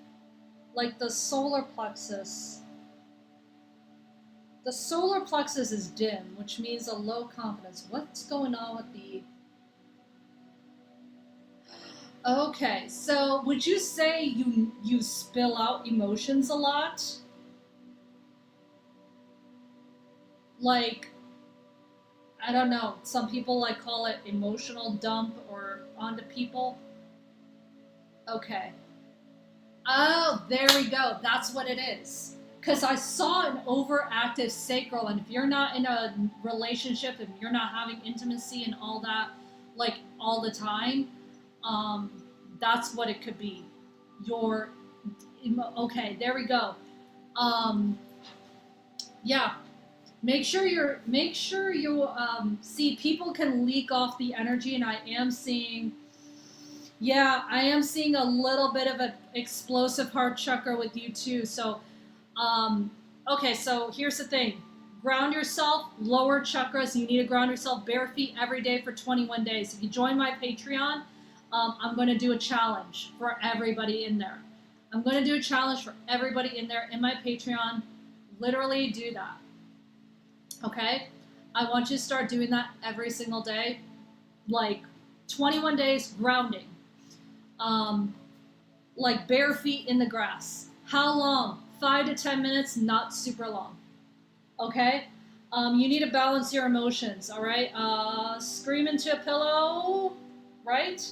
Like the solar plexus. The solar plexus is dim, which means a low confidence. What's going on with the... Okay, so would you say you spill out emotions a lot? Like, I don't know, some people like call it emotional dump or onto people. Okay. Oh, there we go. That's what it is. Because I saw an overactive sacral, and if you're not in a relationship, if you're not having intimacy and all that, like all the time, that's what it could be. Okay, there we go. Yeah, make sure you see, people can leak off the energy, and I am seeing a little bit of an explosive heart chakra with you too. So okay, so here's the thing. Ground yourself, lower chakras. You need to ground yourself bare feet every day for 21 days. If you join my Patreon, I'm going to do a challenge for everybody in there. I'm going to do a challenge for everybody in there in my Patreon. Literally do that. Okay? I want you to start doing that every single day. Like 21 days grounding. Like bare feet in the grass. How long? 5 to 10 minutes, not super long. Okay? You need to balance your emotions, all right? Scream into a pillow, right?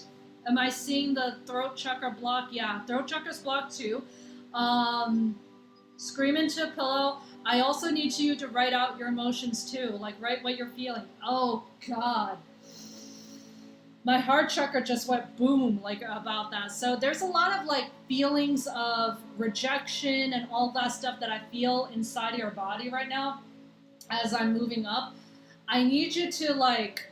Am I seeing the throat chakra block? Yeah, throat chakra's blocked too. Scream into a pillow. I also need you to write out your emotions too, like write what you're feeling. Oh, God. My heart chakra just went boom, like about that. So there's a lot of like feelings of rejection and all that stuff that I feel inside of your body right now as I'm moving up. I need you to like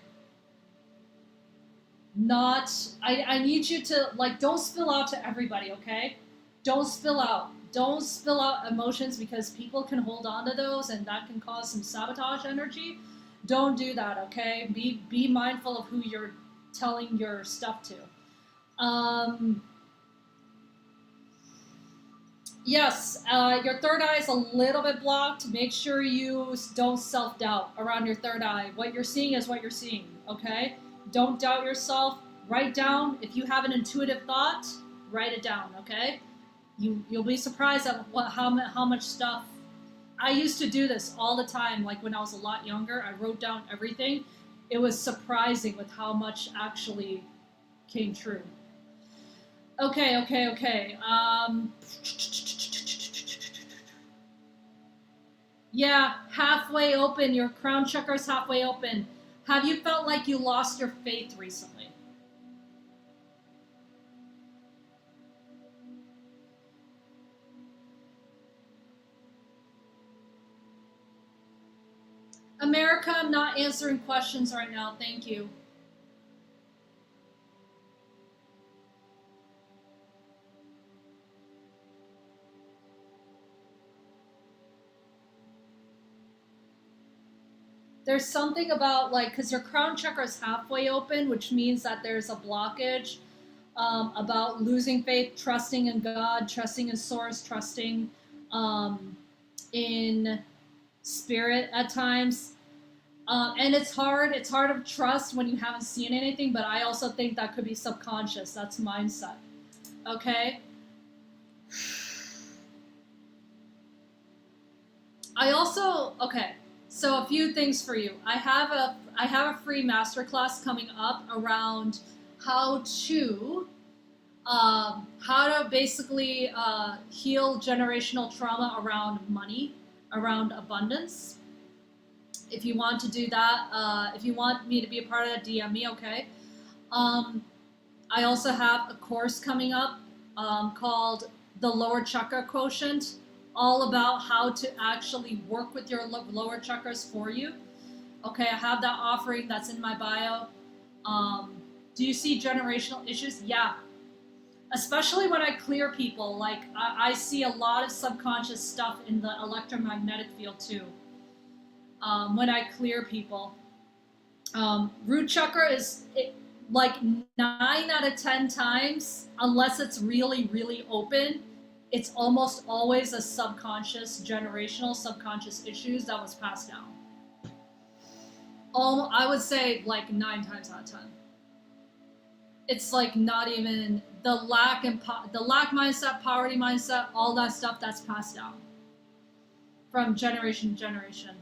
I need you to like, don't spill out to everybody, okay? Don't spill out. Don't spill out emotions because people can hold on to those and that can cause some sabotage energy. Don't do that, okay? Be mindful of who you're telling your stuff to. Yes, your third eye is a little bit blocked. Make sure you don't self-doubt around your third eye. What you're seeing is what you're seeing, okay? Don't doubt yourself. Write down. If you have an intuitive thought, write it down, okay? You'll be surprised at how much stuff. I used to do this all the time, like when I was a lot younger. I wrote down everything. It was surprising with how much actually came true. Okay. Yeah, halfway open. Your crown chakra's halfway open. Have you felt like you lost your faith recently? America, I'm not answering questions right now. Thank you. There's something about, like, because your crown chakra is halfway open, which means that there's a blockage about losing faith, trusting in God, trusting in source, trusting in spirit at times. And it's hard to trust when you haven't seen anything, but I also think that could be subconscious. That's mindset. Okay. I also, okay, so a few things for you. I have a free masterclass coming up around how to basically heal generational trauma around money, around abundance. If you want to do that, if you want me to be a part of that, DM me. Okay. Um, I also have a course coming up called the Lower Chakra Quotient, all about how to actually work with your lower chakras for you. Okay, I have that offering that's in my bio. Do you see generational issues? Yeah. Especially when I clear people, like I see a lot of subconscious stuff in the electromagnetic field too. When I clear people, root chakra is like 9 out of 10 times, unless it's really, really open, it's almost always a subconscious, generational subconscious issues that was passed down. I would say like 9 times out of 10. It's like not even the lack and the lack mindset, poverty mindset, all that stuff that's passed down from generation to generation.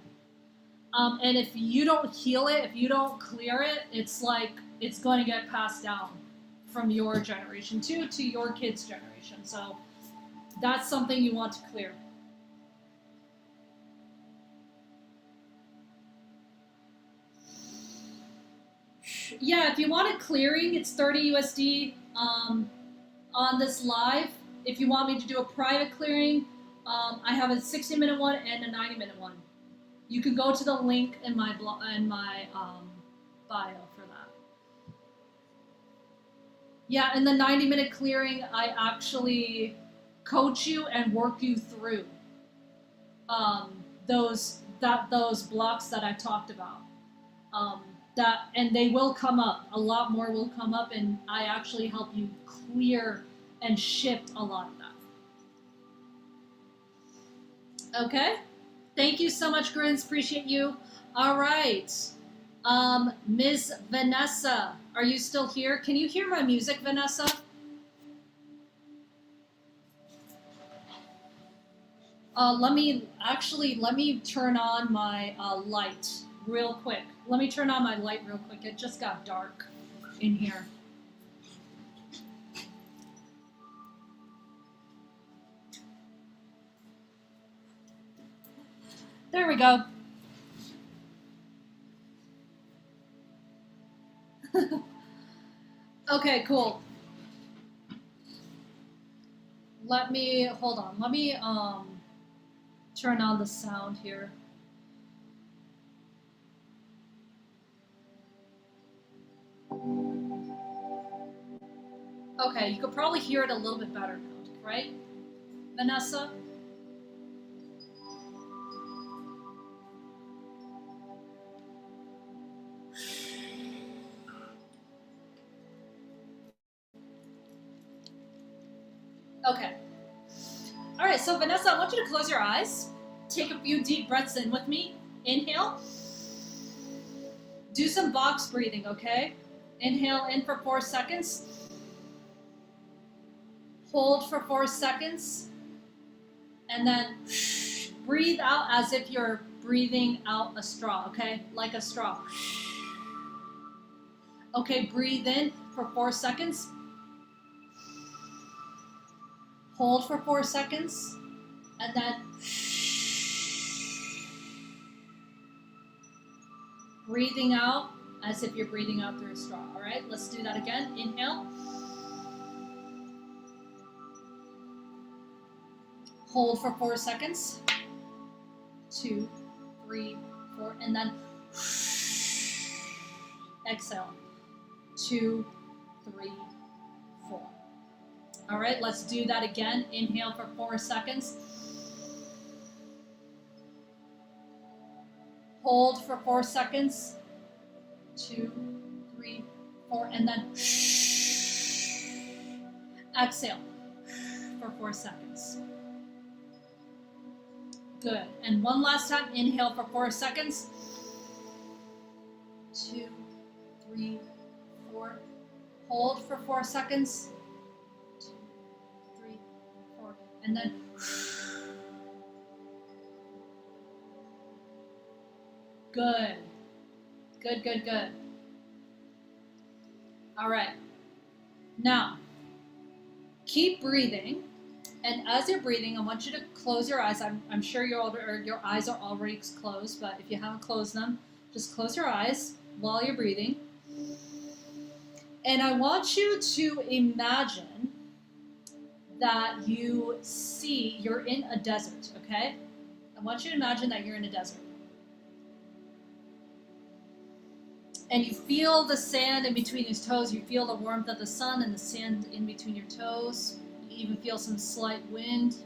And if you don't heal it, if you don't clear it, it's like it's going to get passed down from your generation to your kids' generation. So that's something you want to clear. Yeah, if you want it clearing, it's 30 USD on this live. If you want me to do a private clearing, I have a 60-minute one and a 90-minute one. You can go to the link in my bio for that. Yeah, in the 90-minute clearing, I actually coach you and work you through those blocks that I talked about. And they will come up. A lot more will come up, and I actually help you clear and shift a lot of that. Okay. Thank you so much, Grins. Appreciate you. All right. Ms. Vanessa, are you still here? Can you hear my music, Vanessa? Let me turn on my light real quick. Let me turn on my light real quick. It just got dark in here. There we go. Okay, cool. Hold on. Let me turn on the sound here. Okay, you could probably hear it a little bit better now, right? Vanessa? Okay. All right, so Vanessa, I want you to close your eyes. Take a few deep breaths in with me. Inhale. Do some box breathing, okay? Inhale in for 4 seconds. Hold for 4 seconds. And then breathe out as if you're breathing out a straw, okay? Like a straw. Okay, breathe in for 4 seconds. Hold for 4 seconds. And then breathing out as if you're breathing out through a straw. All right, let's do that again. Inhale. Hold for 4 seconds. 2, 3, 4, and then exhale. 2, 3, 4. All right, let's do that again. Inhale for 4 seconds. Hold for 4 seconds. 2, 3, 4, and then exhale for 4 seconds. Good. And one last time. Inhale for 4 seconds. 2, 3, 4. Hold for 4 seconds. 2, And then good. Good, good, good. All right. Now, keep breathing. And as you're breathing, I want you to close your eyes. I'm sure your eyes are already closed, but if you haven't closed them, just close your eyes while you're breathing. And I want you to imagine that you're in a desert, okay? I want you to imagine that you're in a desert. And you feel the sand in between your toes. You feel the warmth of the sun and the sand in between your toes. You even feel some slight wind.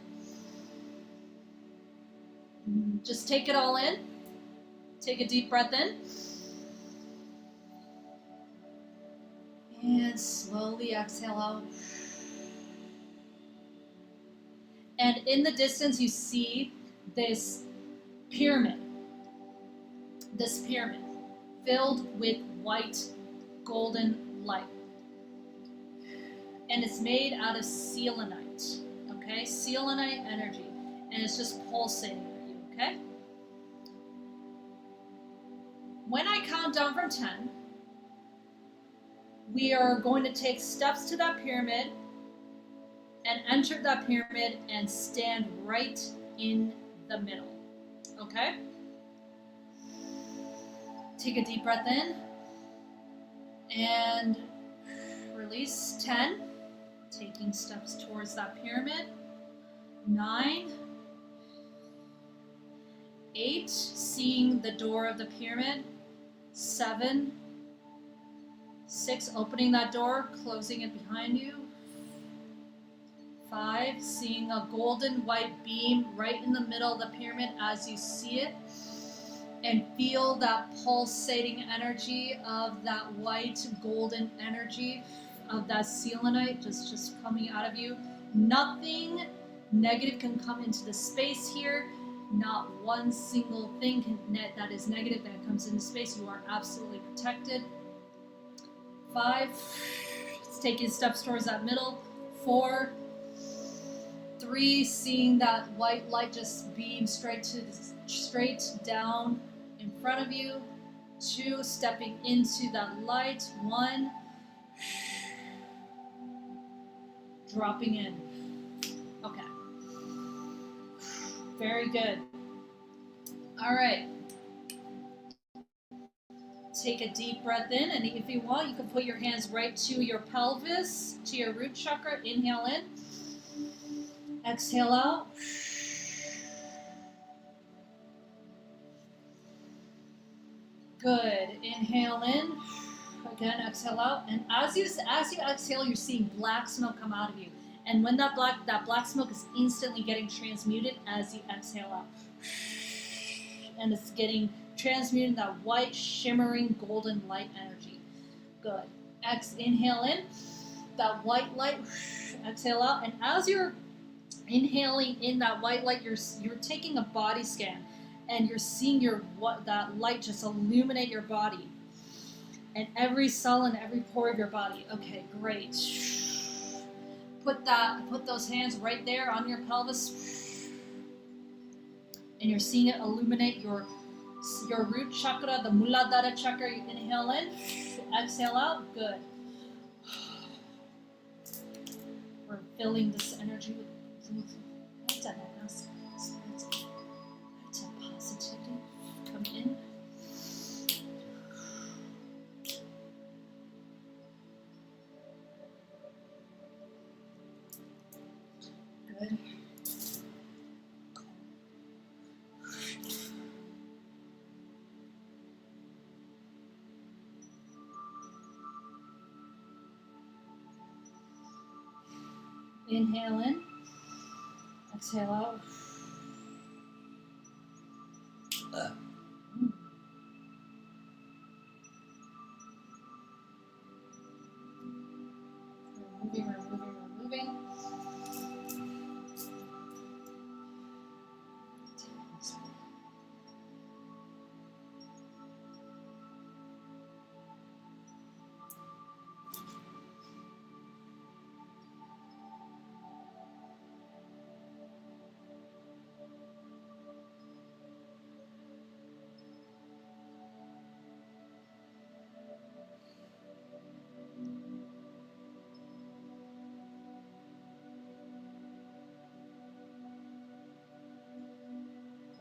Just take it all in. Take a deep breath in. And slowly exhale out. And in the distance, you see this pyramid. This pyramid filled with white, golden light. And it's made out of selenite. Okay? Selenite energy. And it's just pulsating at you. Okay? When I count down from 10, we are going to take steps to that pyramid and enter that pyramid and stand right in the middle. Okay? Take a deep breath in and release. 10, taking steps towards that pyramid. 9, 8, seeing the door of the pyramid. 7, 6, opening that door, closing it behind you. 5, seeing a golden white beam right in the middle of the pyramid as you see it, and feel that pulsating energy of that white golden energy of that selenite just coming out of you. Nothing negative can come into the space here. Not one single thing that is negative that comes into space. You are absolutely protected. 5, it's taking steps towards that middle. 4, 3, seeing that white light just beam straight down in front of you. 2, stepping into that light. 1, dropping in. Okay. Very good. All right. Take a deep breath in, and if you want, you can put your hands right to your pelvis, to your root chakra. Inhale in. Exhale out. Good. Inhale in. Again, exhale out. And as you exhale, you're seeing black smoke come out of you. And when that black smoke is instantly getting transmuted as you exhale out. And it's getting transmuted in that white, shimmering, golden light energy. Good. Inhale in. That white light. Exhale out. And as you're inhaling in that white light, you're taking a body scan, and you're seeing that light just illuminate your body and every cell and every pore of your body. Okay, great. Put those hands right there on your pelvis, and you're seeing it illuminate your root chakra, the Muladhara chakra. You inhale in, exhale out. Good. We're filling this energy with positivity. Come in. Good. Inhale in. Exhale out. Removing.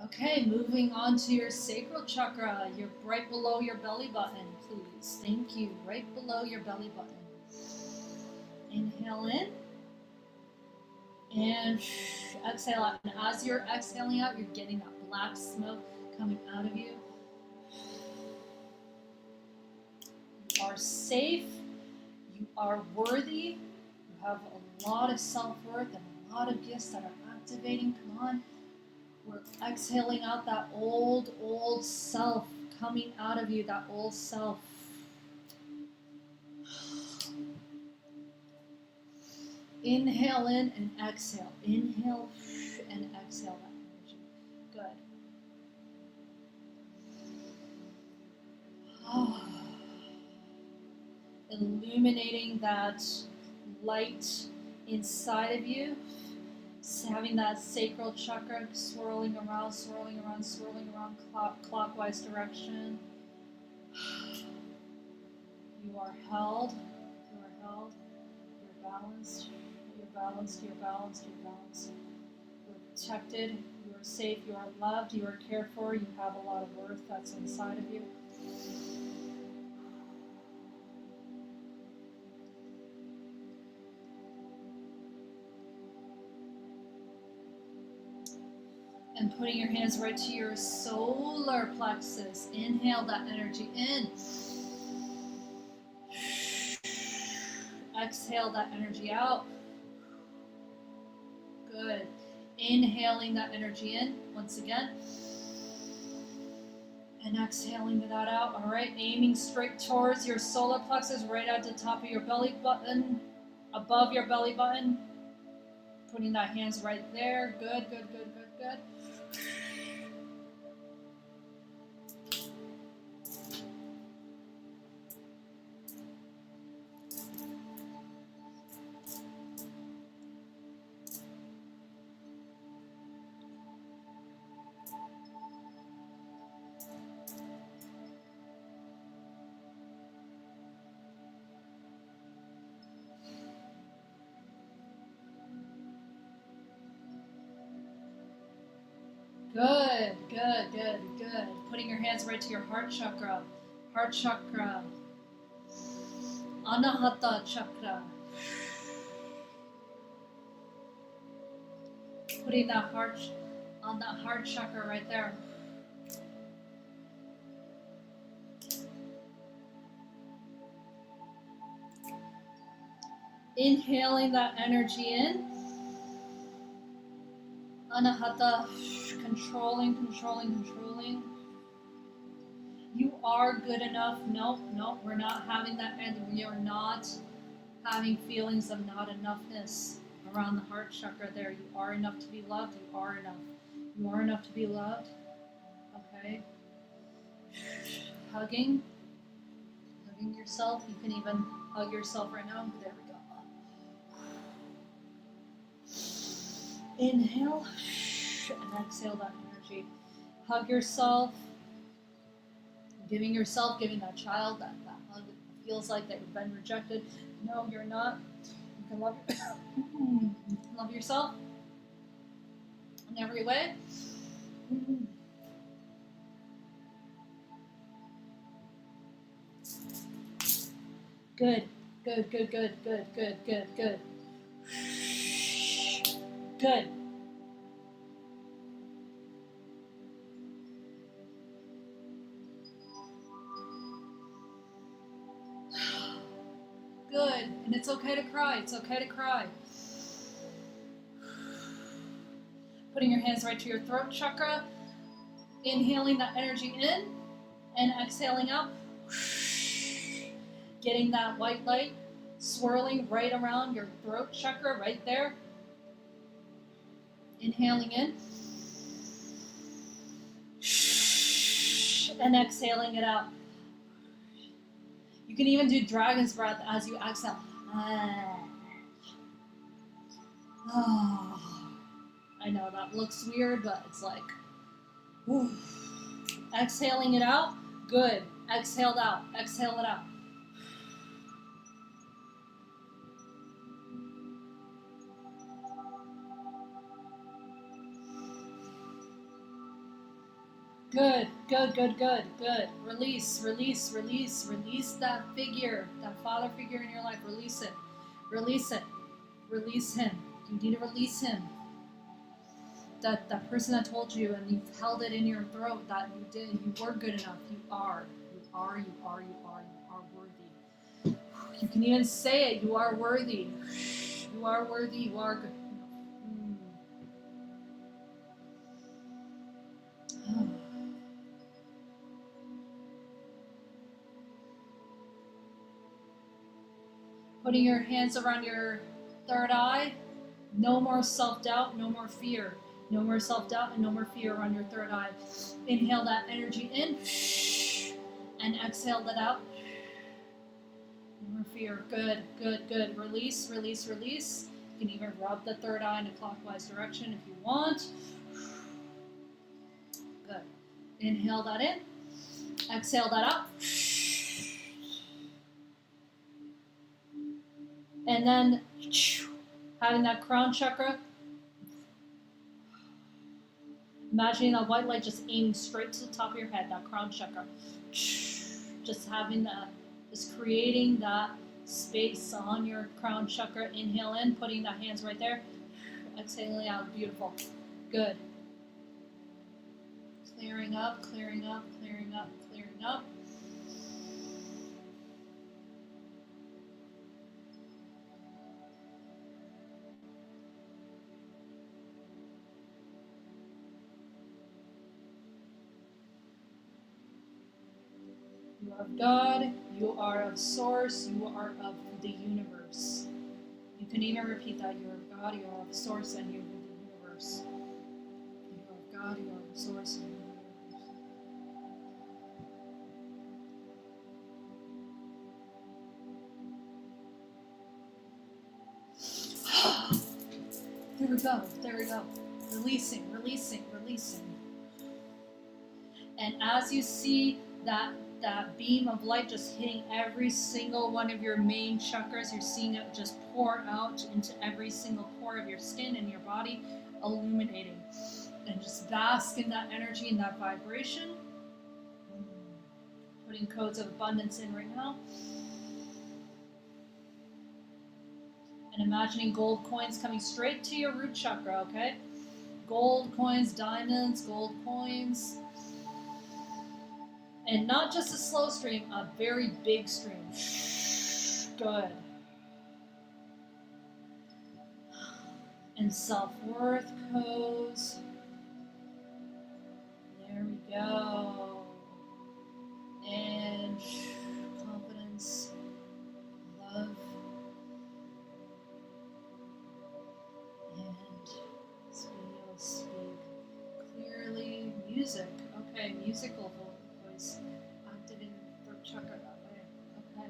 Okay, moving on to your sacral chakra. You're right below your belly button, please. Thank you. Right below your belly button. Inhale in and exhale out. And as you're exhaling out, you're getting that black smoke coming out of you. You are safe. You are worthy. You have a lot of self-worth and a lot of gifts that are activating. Come on. We're exhaling out that old self coming out of you, that old self. Inhale in and exhale. Inhale and exhale that energy. Good. Illuminating that light inside of you. Having that sacral chakra swirling around, clockwise direction. You are held. You are held. You're balanced. You're balanced. You're balanced. You're balanced. You're protected. You are safe. You are loved. You are cared for. You have a lot of worth that's inside of you. And putting your hands right to your solar plexus. Inhale that energy in. Exhale that energy out. Good. Inhaling that energy in once again. And exhaling that out. All right. Aiming straight towards your solar plexus, right at the top of your belly button, above your belly button. Putting that hands right there. Good, good, good, good, good. Good, good, good, good. Putting your hands right to your heart chakra. Heart chakra. Anahata chakra. Putting that heart on that heart chakra right there. Inhaling that energy in. Anahata, controlling, controlling, controlling. You are good enough. No, no, we're not having that. And we are not having feelings of not enoughness around the heart chakra there. You are enough to be loved. You are enough. You are enough to be loved. Okay. Hugging. Hugging yourself. You can even hug yourself right now. There we go. Inhale and exhale that energy. Hug yourself. Giving that child that hug that feels like that you've been rejected. No, you're not. You can love, love yourself in every way. Good, good, good, good, good, good, good, good. Good. Good. And it's okay to cry. It's okay to cry. Putting your hands right to your throat chakra. Inhaling that energy in and exhaling out. Getting that white light swirling right around your throat chakra right there. Inhaling in. And exhaling it out. You can even do dragon's breath as you exhale. I know that looks weird, but it's like, whew. Exhaling it out. Good. Exhaled out. Exhale it out. Good, good, good, good, good. Release, release, release, release that figure, that father figure in your life. Release it. Release it. Release him. You need to release him. That person that told you and you've held it in your throat that you were good enough. You are. You are, you are, you are, you are worthy. You can even say it. You are worthy. You are worthy. You are good. Putting your hands around your third eye. No more self-doubt, no more fear. No more self-doubt and no more fear around your third eye. Inhale that energy in and exhale that out. No more fear. Good, good, good. Release, release, release. You can even rub the third eye in a clockwise direction if you want. Good. Inhale that in. Exhale that out. And then having that crown chakra, imagining that white light just aiming straight to the top of your head, that crown chakra. Just having that, just creating that space on your crown chakra. Inhale in, putting the hands right there. Exhaling out, beautiful. Good. Clearing up, clearing up, clearing up, clearing up. You are of God, you are of Source, you are of the universe. You can even repeat that. You are of God, you are of Source, and you are of the universe. You are of God, you are of Source, and you are of the universe. There we go, there we go. Releasing, releasing, releasing. And as you see that beam of light just hitting every single one of your main chakras, you're seeing it just pour out into every single pore of your skin and your body, illuminating. And just bask in that energy and that vibration. Putting codes of abundance in right now. And imagining gold coins coming straight to your root chakra, okay? Gold coins, diamonds, gold coins. And not just a slow stream, a very big stream. Good. And self-worth codes. There we go. And confidence, love, and speak clearly. Music. Okay, musical voice. Activating third chakra that way. Okay.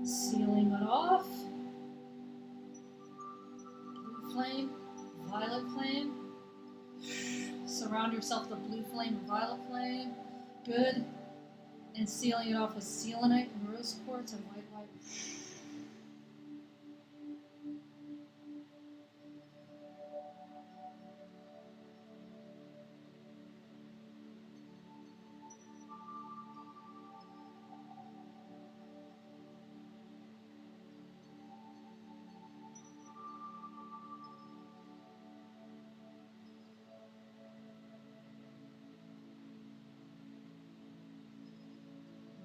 Sealing it off. Blue flame, violet flame. Surround yourself with blue flame and violet flame. Good. And sealing it off with selenite and rose quartz and white light.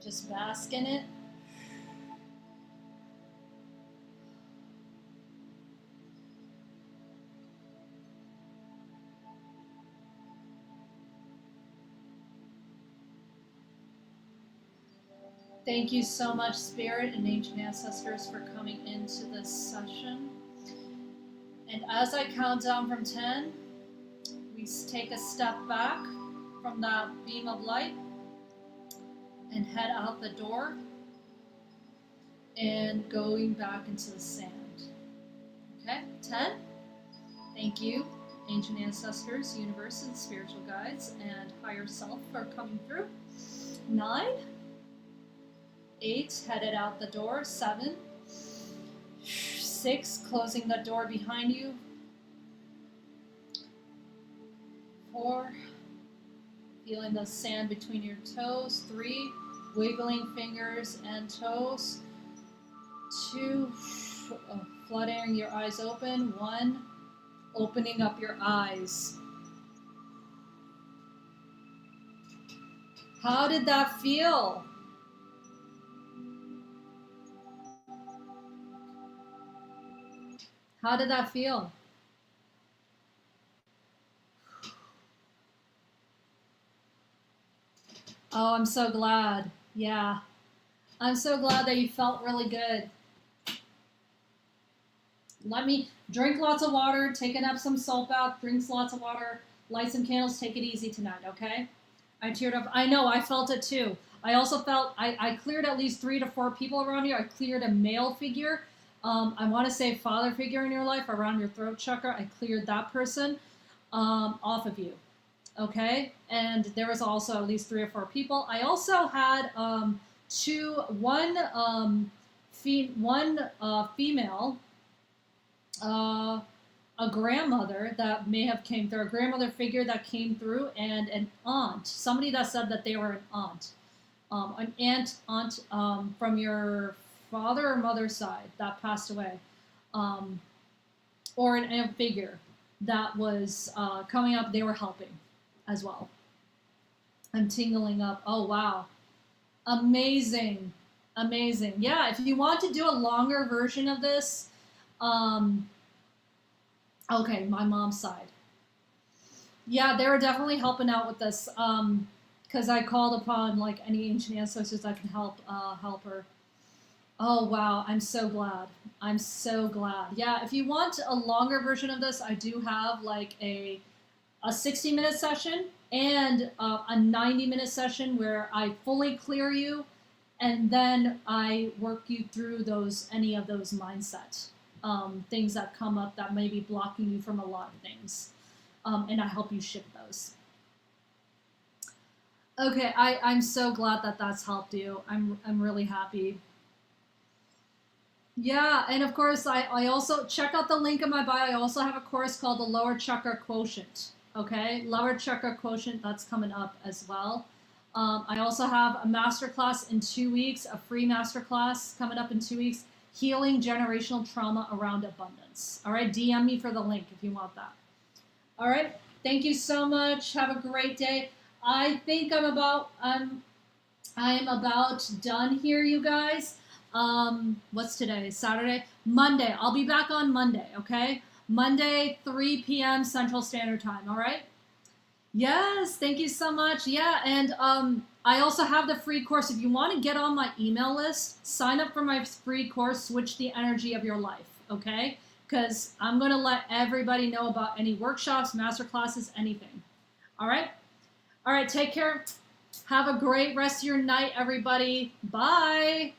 Just bask in it. Thank you so much, Spirit and Ancient Ancestors, for coming into this session. And as I count down from 10, we take a step back from that beam of light and head out the door and going back into the sand. Okay, 10. Thank you, Ancient Ancestors, Universe, and Spiritual Guides, and Higher Self for coming through. 9. 8, headed out the door. 7. 6, closing the door behind you. 4, feeling the sand between your toes. 3, wiggling fingers and toes. 2, fluttering your eyes open. 1, opening up your eyes. How did that feel? How did that feel? Oh, I'm so glad. Yeah. I'm so glad that you felt really good. Let me drink lots of water, take an Epsom salt bath, drink lots of water, light some candles, take it easy tonight, okay? I teared up. I know, I felt it too. I also felt, I cleared at least 3 to 4 people around you. I cleared a male figure. I want to say father figure in your life around your throat chakra. I cleared that person off of you. Okay? And there was also at least 3 or 4 people. I also had one female, a grandmother that may have came through, a grandmother figure that came through, and an aunt, somebody that said that they were an aunt from your father or mother's side that passed away, or an aunt figure that was coming up. They were helping as well. I'm tingling up. Oh wow, amazing, amazing. Yeah, if you want to do a longer version of this, okay, my mom's side. Yeah, they were definitely helping out with this. Because I called upon like any ancient ancestors that can help her. Oh wow, I'm so glad. I'm so glad. Yeah, if you want a longer version of this, I do have like a 60-minute session and a 90-minute session where I fully clear you, and then I work you through any of those mindset things that come up that may be blocking you from a lot of things, and I help you shift those. Okay, I'm so glad that that's helped you. I'm really happy. Yeah, and of course, I also check out the link in my bio. I also have a course called the Lower Chakra Quotient. Okay, Lower Chakra Quotient, that's coming up as well. I also have a masterclass in 2 weeks, a free masterclass coming up in 2 weeks, Healing Generational Trauma Around Abundance. All right, DM me for the link if you want that. All right, thank you so much. Have a great day. I think I'm about done here, you guys. What's today? Saturday? Monday. I'll be back on Monday, okay? Monday, 3 p.m. Central Standard Time, all right? Yes, thank you so much. Yeah, and I also have the free course. If you want to get on my email list, sign up for my free course, Switch the Energy of Your Life, okay? Because I'm going to let everybody know about any workshops, masterclasses, anything. All right? All right, take care. Have a great rest of your night, everybody. Bye.